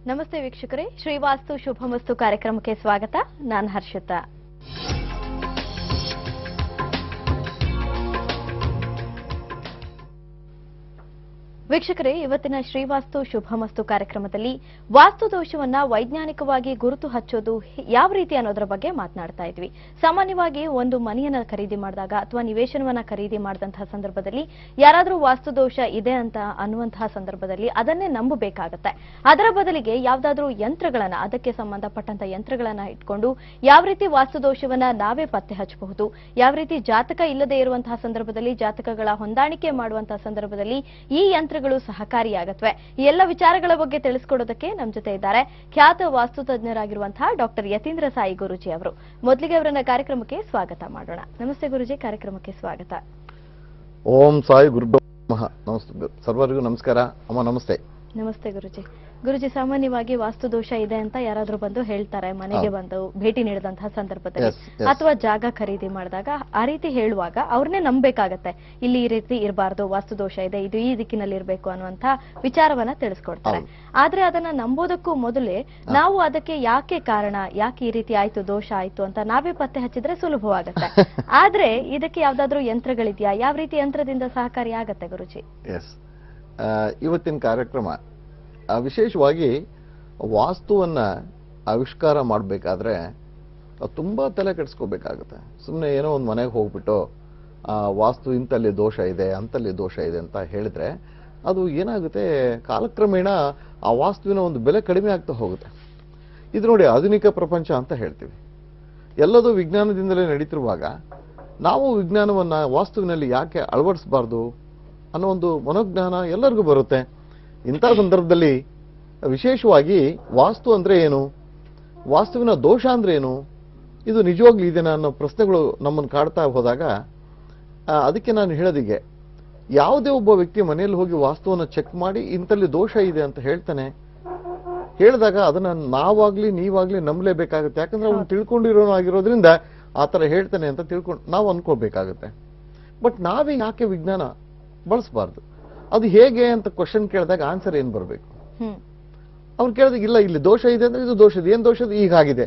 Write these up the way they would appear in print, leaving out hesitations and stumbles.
ನಮಸ್ತೆ ವೀಕ್ಷಕರೇ, ಶ್ರೀವಾಸ್ತು ಶುಭಮಸ್ತು ಕಾರ್ಯಕ್ರಮಕ್ಕೆ ಸ್ವಾಗತ. ನಾನು ಹರ್ಷಿತಾ. ವೀಕ್ಷಕರೇ, ಇವತ್ತಿನ ಶ್ರೀವಾಸ್ತು ಶುಭಮಸ್ತು ಕಾರ್ಯಕ್ರಮದಲ್ಲಿ ವಾಸ್ತು ದೋಷವನ್ನ ವೈಜ್ಞಾನಿಕವಾಗಿ ಗುರುತು ಹಚ್ಚೋದು ಯಾವ ರೀತಿ ಅನ್ನೋದರ ಬಗ್ಗೆ ಮಾತನಾಡ್ತಾ ಇದ್ವಿ. ಸಾಮಾನ್ಯವಾಗಿ ಒಂದು ಮನೆಯನ್ನ ಖರೀದಿ ಮಾಡಿದಾಗ ಅಥವಾ ನಿವೇಶನವನ್ನ ಖರೀದಿ ಮಾಡಿದಂತಹ ಸಂದರ್ಭದಲ್ಲಿ ಯಾರಾದರೂ ವಾಸ್ತು ದೋಷ ಇದೆ ಅಂತ ಅನ್ನುವಂತಹ ಸಂದರ್ಭದಲ್ಲಿ ಅದನ್ನೇ ನಂಬಬೇಕಾಗತ್ತೆ. ಅದರ ಬದಲಿಗೆ ಯಾವ್ದಾದ್ರೂ ಯಂತ್ರಗಳನ್ನ, ಅದಕ್ಕೆ ಸಂಬಂಧಪಟ್ಟಂತ ಯಂತ್ರಗಳನ್ನ ಇಟ್ಕೊಂಡು ಯಾವ ರೀತಿ ವಾಸ್ತು ದೋಷವನ್ನ ನಾವೇ ಪತ್ತೆ ಹಚ್ಚಬಹುದು, ಯಾವ ರೀತಿ ಜಾತಕ ಇಲ್ಲದೆ ಇರುವಂತಹ ಸಂದರ್ಭದಲ್ಲಿ ಜಾತಕಗಳ ಹೊಂದಾಣಿಕೆ ಮಾಡುವಂತಹ ಸಂದರ್ಭದಲ್ಲಿ ಈ ಯಂತ್ರ ಸಹಕಾರಿಯಾಗತ್ವೆ. ಈ ಎಲ್ಲ ವಿಚಾರಗಳ ಬಗ್ಗೆ ತಿಳಿಸಿಕೊಡೋದಕ್ಕೆ ನಮ್ಮ ಜೊತೆ ಇದ್ದಾರೆ ಖ್ಯಾತ ವಾಸ್ತು ತಜ್ಞರಾಗಿರುವಂತಹ ಡಾಕ್ಟರ್ ಯತೀಂದ್ರ ಸಾಯಿ ಗುರೂಜಿ ಅವರು. ಮೊದಲಿಗೆ ಅವರನ್ನ ಕಾರ್ಯಕ್ರಮಕ್ಕೆ ಸ್ವಾಗತ ಮಾಡೋಣ. ನಮಸ್ತೆ ಗುರೂಜಿ, ಕಾರ್ಯಕ್ರಮಕ್ಕೆ ಸ್ವಾಗತ. ಓಂ ಸಾಯಿ ಗುರುಭ್ಯೋ ನಮಃ. ನಮಸ್ತೆ ಸರ್ವರಿಗೂ ನಮಸ್ಕಾರ. ಅಮ್ಮ ನಮಸ್ತೆ. ನಮಸ್ತೆ ಗುರೂಜಿ. ಗುರುಜಿ, ಸಾಮಾನ್ಯವಾಗಿ ವಾಸ್ತು ದೋಷ ಇದೆ ಅಂತ ಯಾರಾದ್ರೂ ಬಂದು ಹೇಳ್ತಾರೆ, ಮನೆಗೆ ಬಂದು ಭೇಟಿ ನೀಡಿದಂತಹ ಸಂದರ್ಭದಲ್ಲಿ ಅಥವಾ ಜಾಗ ಖರೀದಿ ಮಾಡಿದಾಗ ಆ ರೀತಿ ಹೇಳುವಾಗ ಅವ್ರನ್ನೇ ನಂಬಬೇಕಾಗತ್ತೆ. ಇಲ್ಲಿ ಈ ರೀತಿ ಇರಬಾರ್ದು, ವಾಸ್ತು ದೋಷ ಇದೆ, ಇದು ಈ ದಿಕ್ಕಿನಲ್ಲಿ ಇರಬೇಕು ಅನ್ನುವಂತ ವಿಚಾರವನ್ನ ತಿಳಿಸ್ಕೊಡ್ತಾರೆ. ಆದ್ರೆ ಅದನ್ನ ನಂಬೋದಕ್ಕೂ ಮೊದಲೇ ನಾವು ಅದಕ್ಕೆ ಯಾಕೆ ಕಾರಣ, ಯಾಕೆ ಈ ರೀತಿ ಆಯ್ತು, ದೋಷ ಆಯ್ತು ಅಂತ ನಾವೇ ಪತ್ತೆ ಹಚ್ಚಿದ್ರೆ ಸುಲಭವಾಗತ್ತೆ. ಆದ್ರೆ ಇದಕ್ಕೆ ಯಾವ್ದಾದ್ರು ಯಂತ್ರಗಳಿದ್ಯಾ? ಯಾವ ರೀತಿ ಯಂತ್ರದಿಂದ ಸಹಕಾರಿ ಆಗತ್ತೆ ಗುರುಜಿ? ಇವತ್ತಿನ ಕಾರ್ಯಕ್ರಮ ವಿಶೇಷವಾಗಿ ವಾಸ್ತುವನ್ನ ಆವಿಷ್ಕಾರ ಮಾಡಬೇಕಾದ್ರೆ ತುಂಬಾ ತಲೆ ಕೆಡಿಸ್ಕೋಬೇಕಾಗುತ್ತೆ. ಸುಮ್ಮನೆ ಏನೋ ಒಂದು ಮನೆಗೆ ಹೋಗ್ಬಿಟ್ಟು ವಾಸ್ತು ಇಂತಲ್ಲಿ ದೋಷ ಇದೆ, ಅಂತಲ್ಲಿ ದೋಷ ಇದೆ ಅಂತ ಹೇಳಿದ್ರೆ ಅದು ಏನಾಗುತ್ತೆ, ಕಾಲಕ್ರಮೇಣ ಆ ವಾಸ್ತುವಿನ ಒಂದು ಬೆಲೆ ಕಡಿಮೆ ಆಗ್ತಾ ಹೋಗುತ್ತೆ. ಇದು ನೋಡಿ, ಆಧುನಿಕ ಪ್ರಪಂಚ ಅಂತ ಹೇಳ್ತೀವಿ. ಎಲ್ಲದೂ ವಿಜ್ಞಾನದಿಂದಲೇ ನಡೀತಿರುವಾಗ ನಾವು ವಿಜ್ಞಾನವನ್ನ ವಾಸ್ತುವಿನಲ್ಲಿ ಯಾಕೆ ಅಳವಡಿಸಬಾರ್ದು ಅನ್ನೋ ಒಂದು ಮನೋಜ್ಞಾನ ಎಲ್ಲರಿಗೂ ಬರುತ್ತೆ. ಇಂಥ ಸಂದರ್ಭದಲ್ಲಿ ವಿಶೇಷವಾಗಿ ವಾಸ್ತು ಅಂದ್ರೆ ಏನು, ವಾಸ್ತುವಿನ ದೋಷ ಅಂದ್ರೆ ಏನು, ಇದು ನಿಜವಾಗ್ಲೂ ಇದೆನಾ ಅನ್ನೋ ಪ್ರಶ್ನೆಗಳು ನಮ್ಮನ್ನು ಕಾಡ್ತಾ ಹೋದಾಗ ಅದಕ್ಕೆ ನಾನು ಹೇಳೋದಿಗೆ, ಯಾವುದೇ ಒಬ್ಬ ವ್ಯಕ್ತಿ ಮನೆಯಲ್ಲಿ ಹೋಗಿ ವಾಸ್ತುವನ್ನು ಚೆಕ್ ಮಾಡಿ ಇಂಥಲ್ಲಿ ದೋಷ ಇದೆ ಅಂತ ಹೇಳ್ತಾನೆ, ಹೇಳಿದಾಗ ಅದನ್ನ ನಾವಾಗ್ಲಿ ನೀವಾಗ್ಲಿ ನಂಬಲೇಬೇಕಾಗುತ್ತೆ. ಯಾಕಂದ್ರೆ ಅವ್ನು ತಿಳ್ಕೊಂಡಿರೋನಾಗಿರೋದ್ರಿಂದ ಆ ಥರ ಹೇಳ್ತಾನೆ ಅಂತ ತಿಳ್ಕೊಂಡು ನಾವು ಅನ್ಕೋಬೇಕಾಗುತ್ತೆ. ಬಟ್ ನಾವೇ ಯಾಕೆ ವಿಜ್ಞಾನ ಬಳಸಬಾರ್ದು? ಅದು ಹೇಗೆ ಅಂತ ಕ್ವಶನ್ ಕೇಳಿದಾಗ ಆನ್ಸರ್ ಏನ್ ಬರಬೇಕು? ಅವ್ರು ಕೇಳಿದಾಗ ಇಲ್ಲ, ಇಲ್ಲಿ ದೋಷ ಇದೆ ಅಂದ್ರೆ ಇದು ದೋಷ ಇದೆ, ಏನ್ ದೋಷ ಇದೆ, ಈಗಾಗಿದೆ,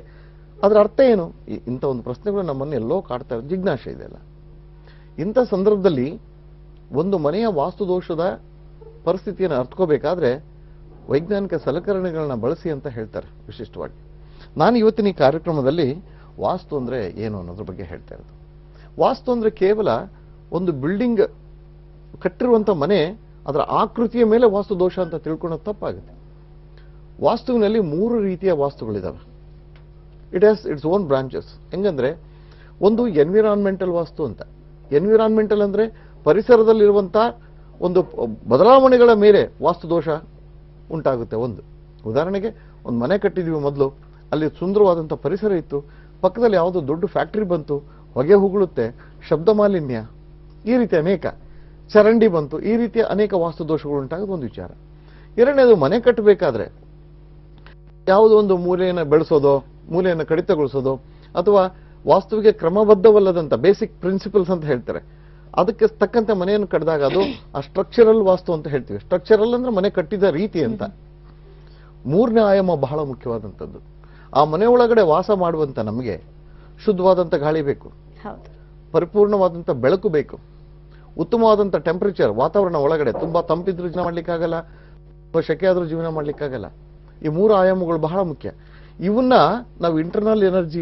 ಅದ್ರ ಅರ್ಥ ಏನು? ಇಂಥ ಒಂದು ಪ್ರಶ್ನೆಗಳು ನಮ್ಮನ್ನು ಎಲ್ಲೋ ಕಾಡ್ತಾ ಇರೋ ಜಿಜ್ಞಾಸೆ ಇದೆಯಲ್ಲ. ಇಂಥ ಸಂದರ್ಭದಲ್ಲಿ ಒಂದು ಮನೆಯ ವಾಸ್ತು ದೋಷದ ಪರಿಸ್ಥಿತಿಯನ್ನು ಅರ್ಥಕೋಬೇಕಾದ್ರೆ ವೈಜ್ಞಾನಿಕ ಸಲಕರಣೆಗಳನ್ನ ಬಳಸಿ ಅಂತ ಹೇಳ್ತಾರೆ ವಿಶಿಷ್ಟವಾಗಿ. ನಾನು ಇವತ್ತಿನ ಈ ಕಾರ್ಯಕ್ರಮದಲ್ಲಿ ವಾಸ್ತು ಅಂದ್ರೆ ಏನು ಅನ್ನೋದ್ರ ಬಗ್ಗೆ ಹೇಳ್ತಾ ಇರೋದು. ವಾಸ್ತು ಅಂದ್ರೆ ಕೇವಲ ಒಂದು ಬಿಲ್ಡಿಂಗ್ ಕಟ್ಟಿರುವಂತ ಮನೆ, ಅದರ ಆಕೃತಿಯ ಮೇಲೆ ವಾಸ್ತು ದೋಷ ಅಂತ ತಿಳ್ಕೊಳ್ಳೋದು ತಪ್ಪಾಗುತ್ತೆ. ವಾಸ್ತುವಿನಲ್ಲಿ 3 ರೀತಿಯ ವಾಸ್ತುಗಳಿದಾವೆ. It has its own branches. ಹೆಂಗಂದ್ರೆ, ಒಂದು ಎನ್ವಿರಾನ್ಮೆಂಟಲ್ ವಾಸ್ತು ಅಂತ. ಎನ್ವಿರಾನ್ಮೆಂಟಲ್ ಅಂದ್ರೆ ಪರಿಸರದಲ್ಲಿರುವಂತ ಒಂದು ಬದಲಾವಣೆಗಳ ಮೇಲೆ ವಾಸ್ತು ದೋಷ ಉಂಟಾಗುತ್ತೆ. ಒಂದು ಉದಾಹರಣೆಗೆ, ಒಂದು ಮನೆ ಕಟ್ಟಿದ್ವಿ, ಮೊದಲು ಅಲ್ಲಿ ಸುಂದರವಾದಂಥ ಪರಿಸರ ಇತ್ತು, ಪಕ್ಕದಲ್ಲಿ ಯಾವುದೋ ದೊಡ್ಡ ಫ್ಯಾಕ್ಟರಿ ಬಂತು, ಹೊಗೆ ಹುಗುಳುತ್ತೆ, ಶಬ್ದ ಮಾಲಿನ್ಯ, ಈ ರೀತಿ ಅನೇಕ, ಚರಂಡಿ ಬಂತು, ಈ ರೀತಿಯ ಅನೇಕ ವಾಸ್ತು ದೋಷಗಳು ಉಂಟಾಗೋದು ಒಂದು ವಿಚಾರ. ಎರಡನೇದು, ಮನೆ ಕಟ್ಟಬೇಕಾದ್ರೆ ಯಾವುದೋ ಒಂದು ಮೂಲೆಯನ್ನು ಬೆಳೆಸೋದೋ, ಮೂಲೆಯನ್ನು ಕಡಿತಗೊಳಿಸೋದು, ಅಥವಾ ವಾಸ್ತುವಿಗೆ ಕ್ರಮಬದ್ಧವಲ್ಲದಂತ ಬೇಸಿಕ್ ಪ್ರಿನ್ಸಿಪಲ್ಸ್ ಅಂತ ಹೇಳ್ತಾರೆ, ಅದಕ್ಕೆ ತಕ್ಕಂತೆ ಮನೆಯನ್ನು ಕಟ್ಟಿದಾಗ ಅದು ಆ ಸ್ಟ್ರಕ್ಚರಲ್ ವಾಸ್ತು ಅಂತ ಹೇಳ್ತೀವಿ. ಸ್ಟ್ರಕ್ಚರಲ್ ಅಂದ್ರೆ ಮನೆ ಕಟ್ಟಿದ ರೀತಿ ಅಂತ. 3ನೇ ಆಯಾಮ ಬಹಳ ಮುಖ್ಯವಾದಂಥದ್ದು. ಆ ಮನೆ ಒಳಗಡೆ ವಾಸ ಮಾಡುವಂತ ನಮಗೆ ಶುದ್ಧವಾದಂಥ ಗಾಳಿ ಬೇಕು, ಪರಿಪೂರ್ಣವಾದಂಥ ಬೆಳಕು ಬೇಕು, ಉತ್ತಮವಾದಂಥ ಟೆಂಪರೇಚರ್, ವಾತಾವರಣ ಒಳಗಡೆ ತುಂಬಾ ತಂಪಿದ್ರೂ ಜೀವನ ಮಾಡ್ಲಿಕ್ಕಾಗಲ್ಲ, ಶೆಕೆ ಆದ್ರೂ ಜೀವನ ಮಾಡ್ಲಿಕ್ಕಾಗಲ್ಲ. ಈ 3 ಆಯಾಮಗಳು ಬಹಳ ಮುಖ್ಯ. ಇವನ್ನ ನಾವು ಇಂಟರ್ನಲ್ ಎನರ್ಜಿ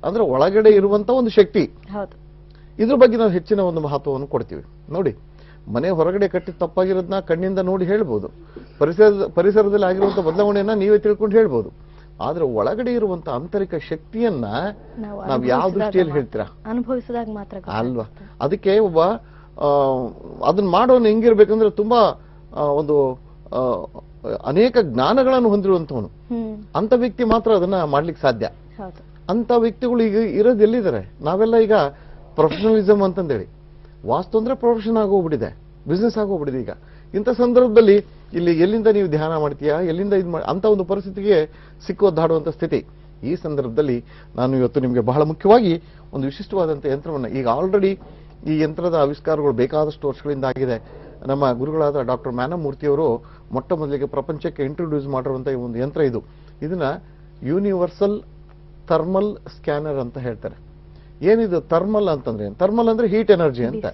ಅಂದ್ರೆ ಒಳಗಡೆ ಇರುವಂತ ಒಂದು ಶಕ್ತಿ, ಇದ್ರ ಬಗ್ಗೆ ನಾವು ಹೆಚ್ಚಿನ ಒಂದು ಮಹತ್ವವನ್ನು ಕೊಡ್ತೀವಿ. ನೋಡಿ, ಮನೆ ಹೊರಗಡೆ ಕಟ್ಟಿ ತಪ್ಪಾಗಿರೋದನ್ನ ಕಣ್ಣಿಂದ ನೋಡಿ ಹೇಳ್ಬೋದು, ಪರಿಸರದಲ್ಲಿ ಆಗಿರುವಂತ ಬದಲಾವಣೆಯನ್ನ ನೀವೇ ತಿಳ್ಕೊಂಡು ಹೇಳ್ಬೋದು. ಆದ್ರೆ ಒಳಗಡೆ ಇರುವಂತ ಆಂತರಿಕ ಶಕ್ತಿಯನ್ನ ನಾವು ಯಾವ ದೃಷ್ಟಿಯಲ್ಲಿ ಹೇಳ್ತೀರಾ? ಅನುಭವಿಸಿದಾಗ ಮಾತ್ರ ಅಲ್ವಾ? ಅದಕ್ಕೆ ಒಬ್ಬ ಅದನ್ನ ಮಾಡೋನು ಹೆಂಗಿರ್ಬೇಕಂದ್ರೆ ತುಂಬಾ ಒಂದು ಅನೇಕ ಜ್ಞಾನಗಳನ್ನು ಹೊಂದಿರುವಂತವನು, ಅಂತ ವ್ಯಕ್ತಿ ಮಾತ್ರ ಅದನ್ನ ಮಾಡ್ಲಿಕ್ಕೆ ಸಾಧ್ಯ. ಅಂತ ವ್ಯಕ್ತಿಗಳು ಈಗ ಇರೋದು ಎಲ್ಲಿದ್ದಾರೆ? ನಾವೆಲ್ಲ ಈಗ ಪ್ರೊಫೆಷನಲಿಸಮ್ ಅಂತಂದೇಳಿ, ವಾಸ್ತು ಅಂದ್ರೆ ಪ್ರೊಫೆಷನ್ ಆಗೋಗ್ಬಿಟ್ಟಿದೆ, ಬಿಸ್ನೆಸ್ ಆಗೋಗ್ಬಿಟ್ಟಿದೆ. ಈಗ ಇಂಥ ಸಂದರ್ಭದಲ್ಲಿ ಇಲ್ಲಿ ಎಲ್ಲಿಂದ ನೀವು ಧ್ಯಾನ ಮಾಡ್ತೀಯಾ, ಎಲ್ಲಿಂದ ಇದು ಮಾಡಿ ಅಂತ ಒಂದು ಪರಿಸ್ಥಿತಿಗೆ ಸಿಕ್ಕೋದಾಡುವಂತ ಸ್ಥಿತಿ. ಈ ಸಂದರ್ಭದಲ್ಲಿ ನಾನು ಇವತ್ತು ನಿಮಗೆ ಬಹಳ ಮುಖ್ಯವಾಗಿ ಒಂದು ವಿಶಿಷ್ಟವಾದಂಥ ಯಂತ್ರವನ್ನ, ಈಗ ಆಲ್ರೆಡಿ ಈ ಯಂತ್ರದ ಆವಿಷ್ಕಾರಗಳು ಬೇಕಾದಷ್ಟು ವರ್ಷಗಳಿಂದ ಆಗಿದೆ. ನಮ್ಮ ಗುರುಗಳಾದ ಡಾಕ್ಟರ್ ಮ್ಯಾನಮೂರ್ತಿಯವರು ಮೊಟ್ಟ ಮೊದಲಿಗೆ ಪ್ರಪಂಚಕ್ಕೆ ಇಂಟ್ರೊಡ್ಯೂಸ್ ಮಾಡಿರುವಂತಹ ಒಂದು ಯಂತ್ರ ಇದು. ಇದನ್ನ ಯೂನಿವರ್ಸಲ್ ಥರ್ಮಲ್ ಸ್ಕ್ಯಾನರ್ ಅಂತ ಹೇಳ್ತಾರೆ. ಏನಿದು ಥರ್ಮಲ್ ಅಂತಂದ್ರೆ, ಥರ್ಮಲ್ ಅಂದ್ರೆ ಹೀಟ್ ಎನರ್ಜಿ ಅಂತ.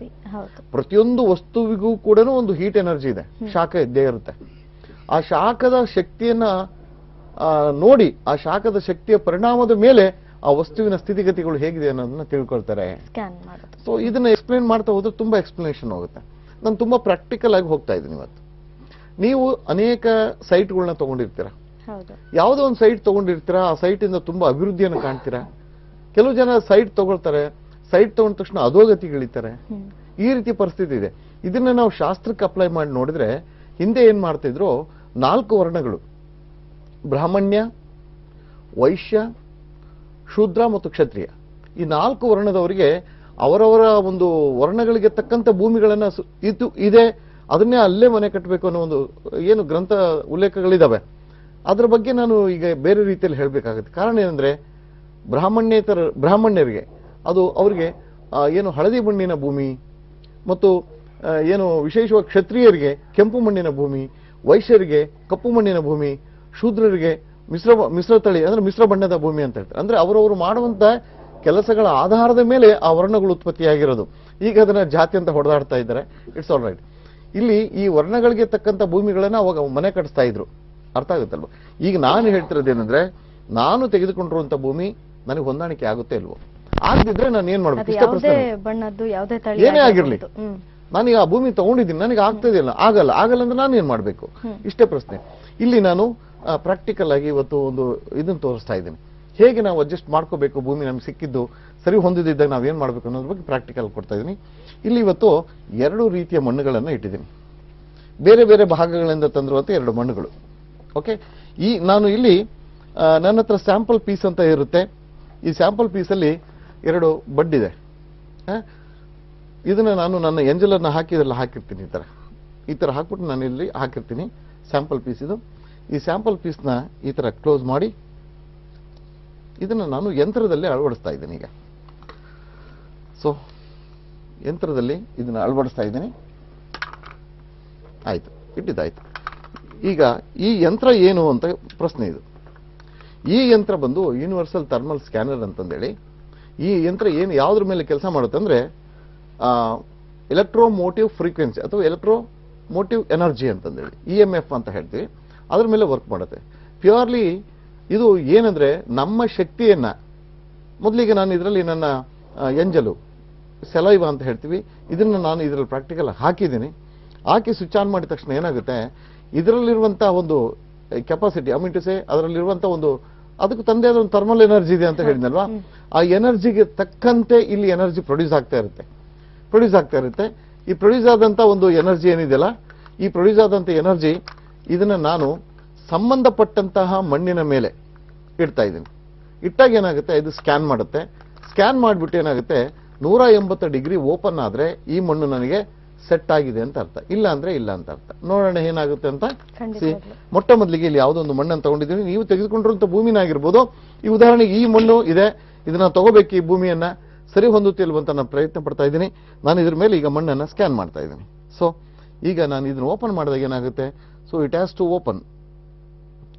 ಪ್ರತಿಯೊಂದು ವಸ್ತುವಿಗೂ ಕೂಡ ಒಂದು ಹೀಟ್ ಎನರ್ಜಿ ಇದೆ, ಶಾಖ ಇದ್ದೇ ಇರುತ್ತೆ. ಆ ಶಾಖದ ಶಕ್ತಿಯನ್ನ ನೋಡಿ, ಆ ಶಾಖದ ಶಕ್ತಿಯ ಪರಿಣಾಮದ ಮೇಲೆ ಆ ವಸ್ತುವಿನ ಸ್ಥಿತಿಗತಿಗಳು ಹೇಗಿದೆ ಅನ್ನೋದನ್ನ ತಿಳ್ಕೊಳ್ತಾರೆ. ಸೊ ಇದನ್ನ ಎಕ್ಸ್ಪ್ಲೇನ್ ಮಾಡ್ತಾ ಹೋದ್ರೆ ತುಂಬಾ ಎಕ್ಸ್ಪ್ಲನೇಷನ್ ಹೋಗುತ್ತೆ. ನಾನು ತುಂಬಾ ಪ್ರಾಕ್ಟಿಕಲ್ ಆಗಿ ಹೋಗ್ತಾ ಇದ್ದೀನಿ ಇವತ್ತು. ನೀವು ಅನೇಕ ಸೈಟ್ಗಳನ್ನ ತಗೊಂಡಿರ್ತೀರಾ, ಯಾವುದೋ ಒಂದು ಸೈಟ್ ತಗೊಂಡಿರ್ತೀರಾ, ಆ ಸೈಟ್ ಇಂದ ತುಂಬಾ ಅಭಿವೃದ್ಧಿಯನ್ನು ಕಾಣ್ತೀರಾ. ಕೆಲವು ಜನ ಸೈಟ್ ತಗೊಳ್ತಾರೆ, ಸೈಟ್ ತಗೊಂಡ ತಕ್ಷಣ ಅಧೋಗತಿಗಳಿತಾರೆ. ಈ ರೀತಿ ಪರಿಸ್ಥಿತಿ ಇದೆ. ಇದನ್ನ ನಾವು ಶಾಸ್ತ್ರಕ್ಕೆ ಅಪ್ಲೈ ಮಾಡಿ ನೋಡಿದ್ರೆ, ಹಿಂದೆ ಏನ್ ಮಾಡ್ತಿದ್ರು, 4 ವರ್ಣಗಳು, ಬ್ರಾಹ್ಮಣ್ಯ, ವೈಶ್ಯ, ಶೂದ್ರ ಮತ್ತು ಕ್ಷತ್ರಿಯ, ಈ 4 ವರ್ಣದವರಿಗೆ ಅವರವರ ಒಂದು ವರ್ಣಗಳಿಗೆ ತಕ್ಕಂತ ಭೂಮಿಗಳನ್ನ ಇದು ಇದೆ, ಅದನ್ನೇ ಅಲ್ಲೇ ಮನೆ ಕಟ್ಟಬೇಕು ಅನ್ನೋ ಒಂದು ಏನು ಗ್ರಂಥ ಉಲ್ಲೇಖಗಳಿದಾವೆ. ಅದರ ಬಗ್ಗೆ ನಾನು ಈಗ ಬೇರೆ ರೀತಿಯಲ್ಲಿ ಹೇಳಬೇಕಾಗುತ್ತೆ. ಕಾರಣ ಏನಂದ್ರೆ, ಬ್ರಾಹ್ಮಣ್ಯರಿಗೆ ಅದು ಅವರಿಗೆ ಏನು ಹಳದಿ ಮಣ್ಣಿನ ಭೂಮಿ, ಮತ್ತು ಏನು ವಿಶೇಷವಾಗಿ ಕ್ಷತ್ರಿಯರಿಗೆ ಕೆಂಪು ಮಣ್ಣಿನ ಭೂಮಿ, ವೈಶ್ಯರಿಗೆ ಕಪ್ಪು ಮಣ್ಣಿನ ಭೂಮಿ, ಶೂದ್ರರಿಗೆ ಮಿಶ್ರ ತಳಿ ಅಂದ್ರೆ ಮಿಶ್ರ ಬಣ್ಣದ ಭೂಮಿ ಅಂತ ಹೇಳ್ತಾರೆ. ಅಂದ್ರೆ ಅವರವರು ಮಾಡುವಂತ ಕೆಲಸಗಳ ಆಧಾರದ ಮೇಲೆ ಆ ವರ್ಣಗಳು ಉತ್ಪತ್ತಿಯಾಗಿರೋದು. ಈಗ ಅದನ್ನ ಜಾತಿ ಅಂತ ಹೊಡೆದಾಡ್ತಾ ಇದ್ದಾರೆ. It's all right. ಇಲ್ಲಿ ಈ ವರ್ಣಗಳಿಗೆ ತಕ್ಕಂತ ಭೂಮಿಗಳನ್ನ ಅವಾಗ ಮನೆ ಕಟ್ಟಿಸ್ತಾ ಇದ್ರು. ಅರ್ಥ ಆಗುತ್ತಲ್ವ? ಈಗ ನಾನು ಹೇಳ್ತಿರೋದೇನಂದ್ರೆ, ನಾನು ತೆಗೆದುಕೊಂಡಿರುವಂತ ಭೂಮಿ ನನಗೆ ಹೊಂದಾಣಿಕೆ ಆಗುತ್ತೆ ಇಲ್ವೋ? ಆಗದಿದ್ರೆ ನಾನು ಏನ್ ಮಾಡ್ಬೇಕು? ಏನೇ ಆಗಿರ್ಲಿ, ನಾನೀಗ ಆ ಭೂಮಿ ತಗೊಂಡಿದ್ದೀನಿ, ನನಗೆ ಆಗ್ತದಿಲ್ಲ, ಆಗಲ್ಲ ಅಂದ್ರೆ ನಾನು ಏನ್ ಮಾಡ್ಬೇಕು? ಇಷ್ಟೇ ಪ್ರಶ್ನೆ. ಇಲ್ಲಿ ನಾನು ಪ್ರಾಕ್ಟಿಕಲ್ ಆಗಿ ಇವತ್ತು ಒಂದು ಇದನ್ನ ತೋರಿಸ್ತಾ ಇದ್ದೀನಿ. ಹೇಗೆ ನಾವು ಅಡ್ಜಸ್ಟ್ ಮಾಡ್ಕೋಬೇಕು, ಭೂಮಿ ನಮ್ಗೆ ಸಿಕ್ಕಿದ್ದು ಸರಿ ಹೊಂದಿದ್ದಾಗ ನಾವ್ ಏನ್ ಮಾಡ್ಬೇಕು ಅನ್ನೋದ್ರ ಬಗ್ಗೆ ಪ್ರಾಕ್ಟಿಕಲ್ ಕೊಡ್ತಾ ಇದ್ದೀನಿ. ಇಲ್ಲಿ ಇವತ್ತು 2 ರೀತಿಯ ಮಣ್ಣುಗಳನ್ನ ಇಟ್ಟಿದ್ದೀನಿ. ಬೇರೆ ಬೇರೆ ಭಾಗಗಳಿಂದ ತಂದಿರುವಂತ 2 ಮಣ್ಣುಗಳು. ಓಕೆ, ನಾನು ಇಲ್ಲಿ ನನ್ನ ಹತ್ರ ಸ್ಯಾಂಪಲ್ ಪೀಸ್ ಅಂತ ಇರುತ್ತೆ. ಈ ಸ್ಯಾಂಪಲ್ ಪೀಸಲ್ಲಿ 2 ಬಡ್ ಇದೆ. ಇದನ್ನ ನಾನು ನನ್ನ ಎಂಜಲನ್ನ ಹಾಕಿ ಇದೆಲ್ಲ ಹಾಕಿರ್ತೀನಿ. ಈ ತರ ಹಾಕ್ಬಿಟ್ಟು ನಾನು ಇಲ್ಲಿ ಹಾಕಿರ್ತೀನಿ ಸ್ಯಾಂಪಲ್ ಪೀಸ್. ಇದು ಈ ಸ್ಯಾಂಪಲ್ ಪೀಸ್ನ ಈ ತರ ಕ್ಲೋಸ್ ಮಾಡಿ ಇದನ್ನ ನಾನು ಯಂತ್ರದಲ್ಲಿ ಅಳವಡಿಸ್ತಾ ಇದ್ದೀನಿ. ಈಗ ಸೊ ಯಂತ್ರದಲ್ಲಿ ಇದನ್ನ ಅಳವಡಿಸ್ತಾ ಇದ್ದೀನಿ. ಆಯ್ತು, ಇಟ್ಟಿದ್ದಾಯ್ತು. ಈಗ ಈ ಯಂತ್ರ ಏನು ಅಂತ ಪ್ರಶ್ನೆ ಇದು. ಈ ಯಂತ್ರ ಬಂದು ಯೂನಿವರ್ಸಲ್ ಥರ್ಮಲ್ ಸ್ಕ್ಯಾನರ್ ಅಂತಂದೇಳಿ. ಈ ಯಂತ್ರ ಏನು ಯಾವುದ್ರ ಮೇಲೆ ಕೆಲಸ ಮಾಡುತ್ತೆ ಅಂದ್ರೆ, ಎಲೆಕ್ಟ್ರೋಮೋಟಿವ್ ಫ್ರೀಕ್ವೆನ್ಸಿ ಅಥವಾ ಎಲೆಕ್ಟ್ರೋಮೋಟಿವ್ ಎನರ್ಜಿ ಅಂತಂದೇಳಿ, EMF ಅಂತ ಹೇಳ್ತೀವಿ, ಅದ್ರ ಮೇಲೆ ವರ್ಕ್ ಮಾಡುತ್ತೆ. ಪ್ಯೂರ್ಲಿ ಇದು ಏನಂದ್ರೆ, ನಮ್ಮ ಶಕ್ತಿಯನ್ನ ಮೊದಲಿಗೆ ನಾನು ಇದರಲ್ಲಿ ನನ್ನ ಎಂಜಲು ಸೆಲೈವ ಅಂತ ಹೇಳ್ತೀವಿ, ಇದನ್ನ ನಾನು ಇದರಲ್ಲಿ ಪ್ರಾಕ್ಟಿಕಲ್ ಹಾಕಿದ್ದೀನಿ. ಹಾಕಿ ಸ್ವಿಚ್ ಆನ್ ಮಾಡಿದ ತಕ್ಷಣ ಏನಾಗುತ್ತೆ, ಇದರಲ್ಲಿರುವಂತಹ ಒಂದು ಕೆಪಾಸಿಟಿ, ಅಮಿಟಸೆ ಅದರಲ್ಲಿರುವಂತಹ ಒಂದು ಅದಕ್ಕೆ ತಂದೆ ಆದ ಒಂದು ಥರ್ಮಲ್ ಎನರ್ಜಿ ಇದೆ ಅಂತ ಹೇಳಿದ್ನಲ್ವಾ, ಆ ಎನರ್ಜಿಗೆ ತಕ್ಕಂತೆ ಇಲ್ಲಿ ಎನರ್ಜಿ ಪ್ರೊಡ್ಯೂಸ್ ಆಗ್ತಾ ಇರುತ್ತೆ. ಈ ಪ್ರೊಡ್ಯೂಸ್ ಆದಂತ ಒಂದು ಎನರ್ಜಿ ಏನಿದೆಯಲ್ಲ, ಈ ಪ್ರೊಡ್ಯೂಸ್ ಆದಂತ ಎನರ್ಜಿ ಇದನ್ನ ನಾನು ಸಂಬಂಧಪಟ್ಟಂತಹ ಮಣ್ಣಿನ ಮೇಲೆ ಇಡ್ತಾ ಇದ್ದೀನಿ. ಇಟ್ಟಾಗ ಏನಾಗುತ್ತೆ, ಇದು ಸ್ಕ್ಯಾನ್ ಮಾಡುತ್ತೆ. ಸ್ಕ್ಯಾನ್ ಮಾಡಿಬಿಟ್ಟು ಏನಾಗುತ್ತೆ, 180 ಡಿಗ್ರಿ ಓಪನ್ ಆದ್ರೆ ಈ ಮಣ್ಣು ನನಗೆ ಸೆಟ್ ಆಗಿದೆ ಅಂತ ಅರ್ಥ, ಇಲ್ಲ ಅಂದ್ರೆ ಇಲ್ಲ ಅಂತ ಅರ್ಥ. ನೋಡೋಣ ಏನಾಗುತ್ತೆ ಅಂತ. ಮೊಟ್ಟ ಮೊದಲಿಗೆ ಇಲ್ಲಿ ಯಾವುದೋ ಒಂದು ಮಣ್ಣನ್ನು ತಗೊಂಡಿದ್ದೀನಿ. ನೀವು ತೆಗೆದುಕೊಂಡಿರುವಂತ ಭೂಮಿನಾಗಿರ್ಬೋದು. ಈ ಉದಾಹರಣೆಗೆ ಈ ಮಣ್ಣು ಇದೆ, ಇದನ್ನ ತಗೋಬೇಕು, ಈ ಭೂಮಿಯನ್ನ ಸರಿ ಹೊಂದುತ್ತಿಲ್ವಂತ ನಾನು ಪ್ರಯತ್ನ ಪಡ್ತಾ ಇದ್ದೀನಿ. ನಾನು ಇದ್ರ ಮೇಲೆ ಈಗ ಮಣ್ಣನ್ನ ಸ್ಕ್ಯಾನ್ ಮಾಡ್ತಾ ಇದ್ದೀನಿ. ಸೊ ಈಗ ನಾನು ಇದನ್ನ ಓಪನ್ ಮಾಡಿದಾಗ ಏನಾಗುತ್ತೆ, so it has to open.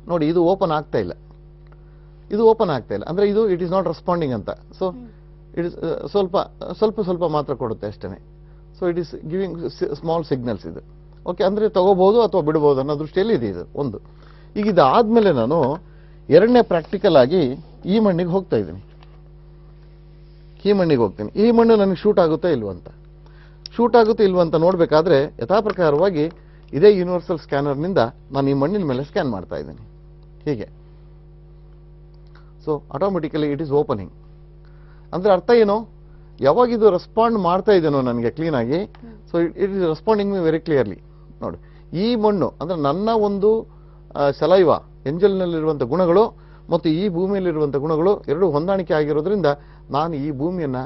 ನೋಡಿ, ಇದು ಓಪನ್ ಆಗ್ತಾ ಇಲ್ಲ ಅಂದ್ರೆ ಇದು ಇಟ್ ಇಸ್ ನಾಟ್ ರೆಸ್ಪಾಂಡಿಂಗ್ ಅಂತ. ಸೊ ಇಟ್ ಇಸ್ ಸ್ವಲ್ಪ ಮಾತ್ರ ಕೊಡುತ್ತೆ ಅಷ್ಟೇ. So it is giving small signals ಇದು. ಓಕೆ, ಅಂದ್ರೆ ತಗೋಬಹುದು ಅಥವಾ ಬಿಡಬಹುದು ಅನ್ನೋ ದೃಷ್ಟಿಯಲ್ಲಿ ಇದೆ ಇದು ಒಂದು. ಈಗ ಇದಾದ್ಮೇಲೆ ನಾನು ಎರಡನೇ ಪ್ರಾಕ್ಟಿಕಲ್ ಆಗಿ ಈ ಮಣ್ಣಿಗೆ ಹೋಗ್ತಾ ಇದ್ದೀನಿ. ಈ ಮಣ್ಣು ನನಗೆ ಶೂಟ್ ಆಗುತ್ತಾ ಇಲ್ವಂತ ನೋಡ್ಬೇಕಾದ್ರೆ ಯಥಾ ಪ್ರಕಾರವಾಗಿ ಇದೇ ಯೂನಿವರ್ಸಲ್ ಸ್ಕ್ಯಾನರ್ನಿಂದ ನಾನು ಈ ಮಣ್ಣಿನ ಮೇಲೆ ಸ್ಕ್ಯಾನ್ ಮಾಡ್ತಾ ಇದ್ದೀನಿ ಹೀಗೆ. So automatically it is opening. ಅಂದ್ರೆ ಅರ್ಥ ಏನು, ಯಾವಾಗ ಇದು ರೆಸ್ಪಾಂಡ್ ಮಾಡ್ತಾ ಇದೆನೋ ನನಗೆ ಕ್ಲೀನ್ ಆಗಿ, so it is responding me very clearly. ನೋಡಿ, ಈ ಮಣ್ಣು ಅಂದ್ರೆ ನನ್ನ ಒಂದು ಸಲೈವ ಎಂಜಲ್ನಲ್ಲಿರುವಂಥ ಗುಣಗಳು ಮತ್ತು ಈ ಭೂಮಿಯಲ್ಲಿರುವಂಥ ಗುಣಗಳು ಎರಡು ಹೊಂದಾಣಿಕೆ ಆಗಿರೋದ್ರಿಂದ ನಾನು ಈ ಭೂಮಿಯನ್ನ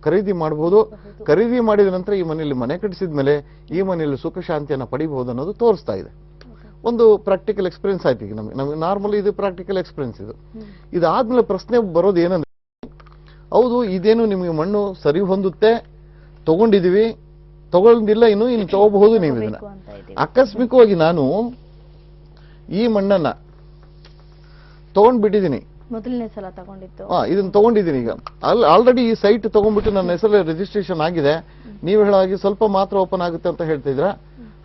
ಖರೀದಿ ಮಾಡಬಹುದು. ಖರೀದಿ ಮಾಡಿದ ನಂತರ ಈ ಮನೆಯಲ್ಲಿ ಮನೆ ಕಟ್ಟಿಸಿದ ಮೇಲೆ ಈ ಮನೆಯಲ್ಲಿ ಸುಖ ಶಾಂತಿಯನ್ನು ಪಡಿಬಹುದು ಅನ್ನೋದು ತೋರಿಸ್ತಾ ಇದೆ. ಒಂದು ಪ್ರಾಕ್ಟಿಕಲ್ ಎಕ್ಸ್ಪೀರಿಯನ್ಸ್ ಆಯ್ತು. ಈಗ ನಮಗೆ ನಾರ್ಮಲಿ ಇದು ಪ್ರಾಕ್ಟಿಕಲ್ ಎಕ್ಸ್ಪೀರಿಯನ್ಸ್. ಇದಾದ್ಮೇಲೆ ಪ್ರಶ್ನೆ ಬರೋದು ಏನಂದ್ರೆ, ಹೌದು ಇದೇನು ನಿಮಗೆ ಮಣ್ಣು ಸರಿ ಹೊಂದುತ್ತೆ, ತಗೊಂಡಿದೀವಿ, ತಗೊಳ್ದಿಲ್ಲ, ಇನ್ನು ತಗೋಬಹುದು ನೀವು ಇದನ್ನ. ತಗೋಬೇಕು ಅಂತ ಇದೀವಿ. ಆಕಸ್ಮಿಕವಾಗಿ ನಾನು ಈ ಮಣ್ಣನ್ನ ತಗೊಂಡ್ಬಿಟ್ಟಿದ್ದೀನಿ, ಮೊದಲನೇ ಸಲ ತಗೊಂಡಿದ್ದು. ಇದನ್ನ ತಗೊಂಡಿದ್ದೀನಿ. ಈಗ ಆಲ್ರೆಡಿ ಈ ಸೈಟ್ ತಗೊಂಡ್ಬಿಟ್ಟು ನನ್ನ ಹೆಸರಲ್ಲಿ ರಿಜಿಸ್ಟ್ರೇಷನ್ ಆಗಿದೆ. ನೀವು ಹೇಳಾಗಿ ಸ್ವಲ್ಪ ಮಾತ್ರ ಓಪನ್ ಆಗುತ್ತೆ ಅಂತ ಹೇಳ್ತಿದ್ರ.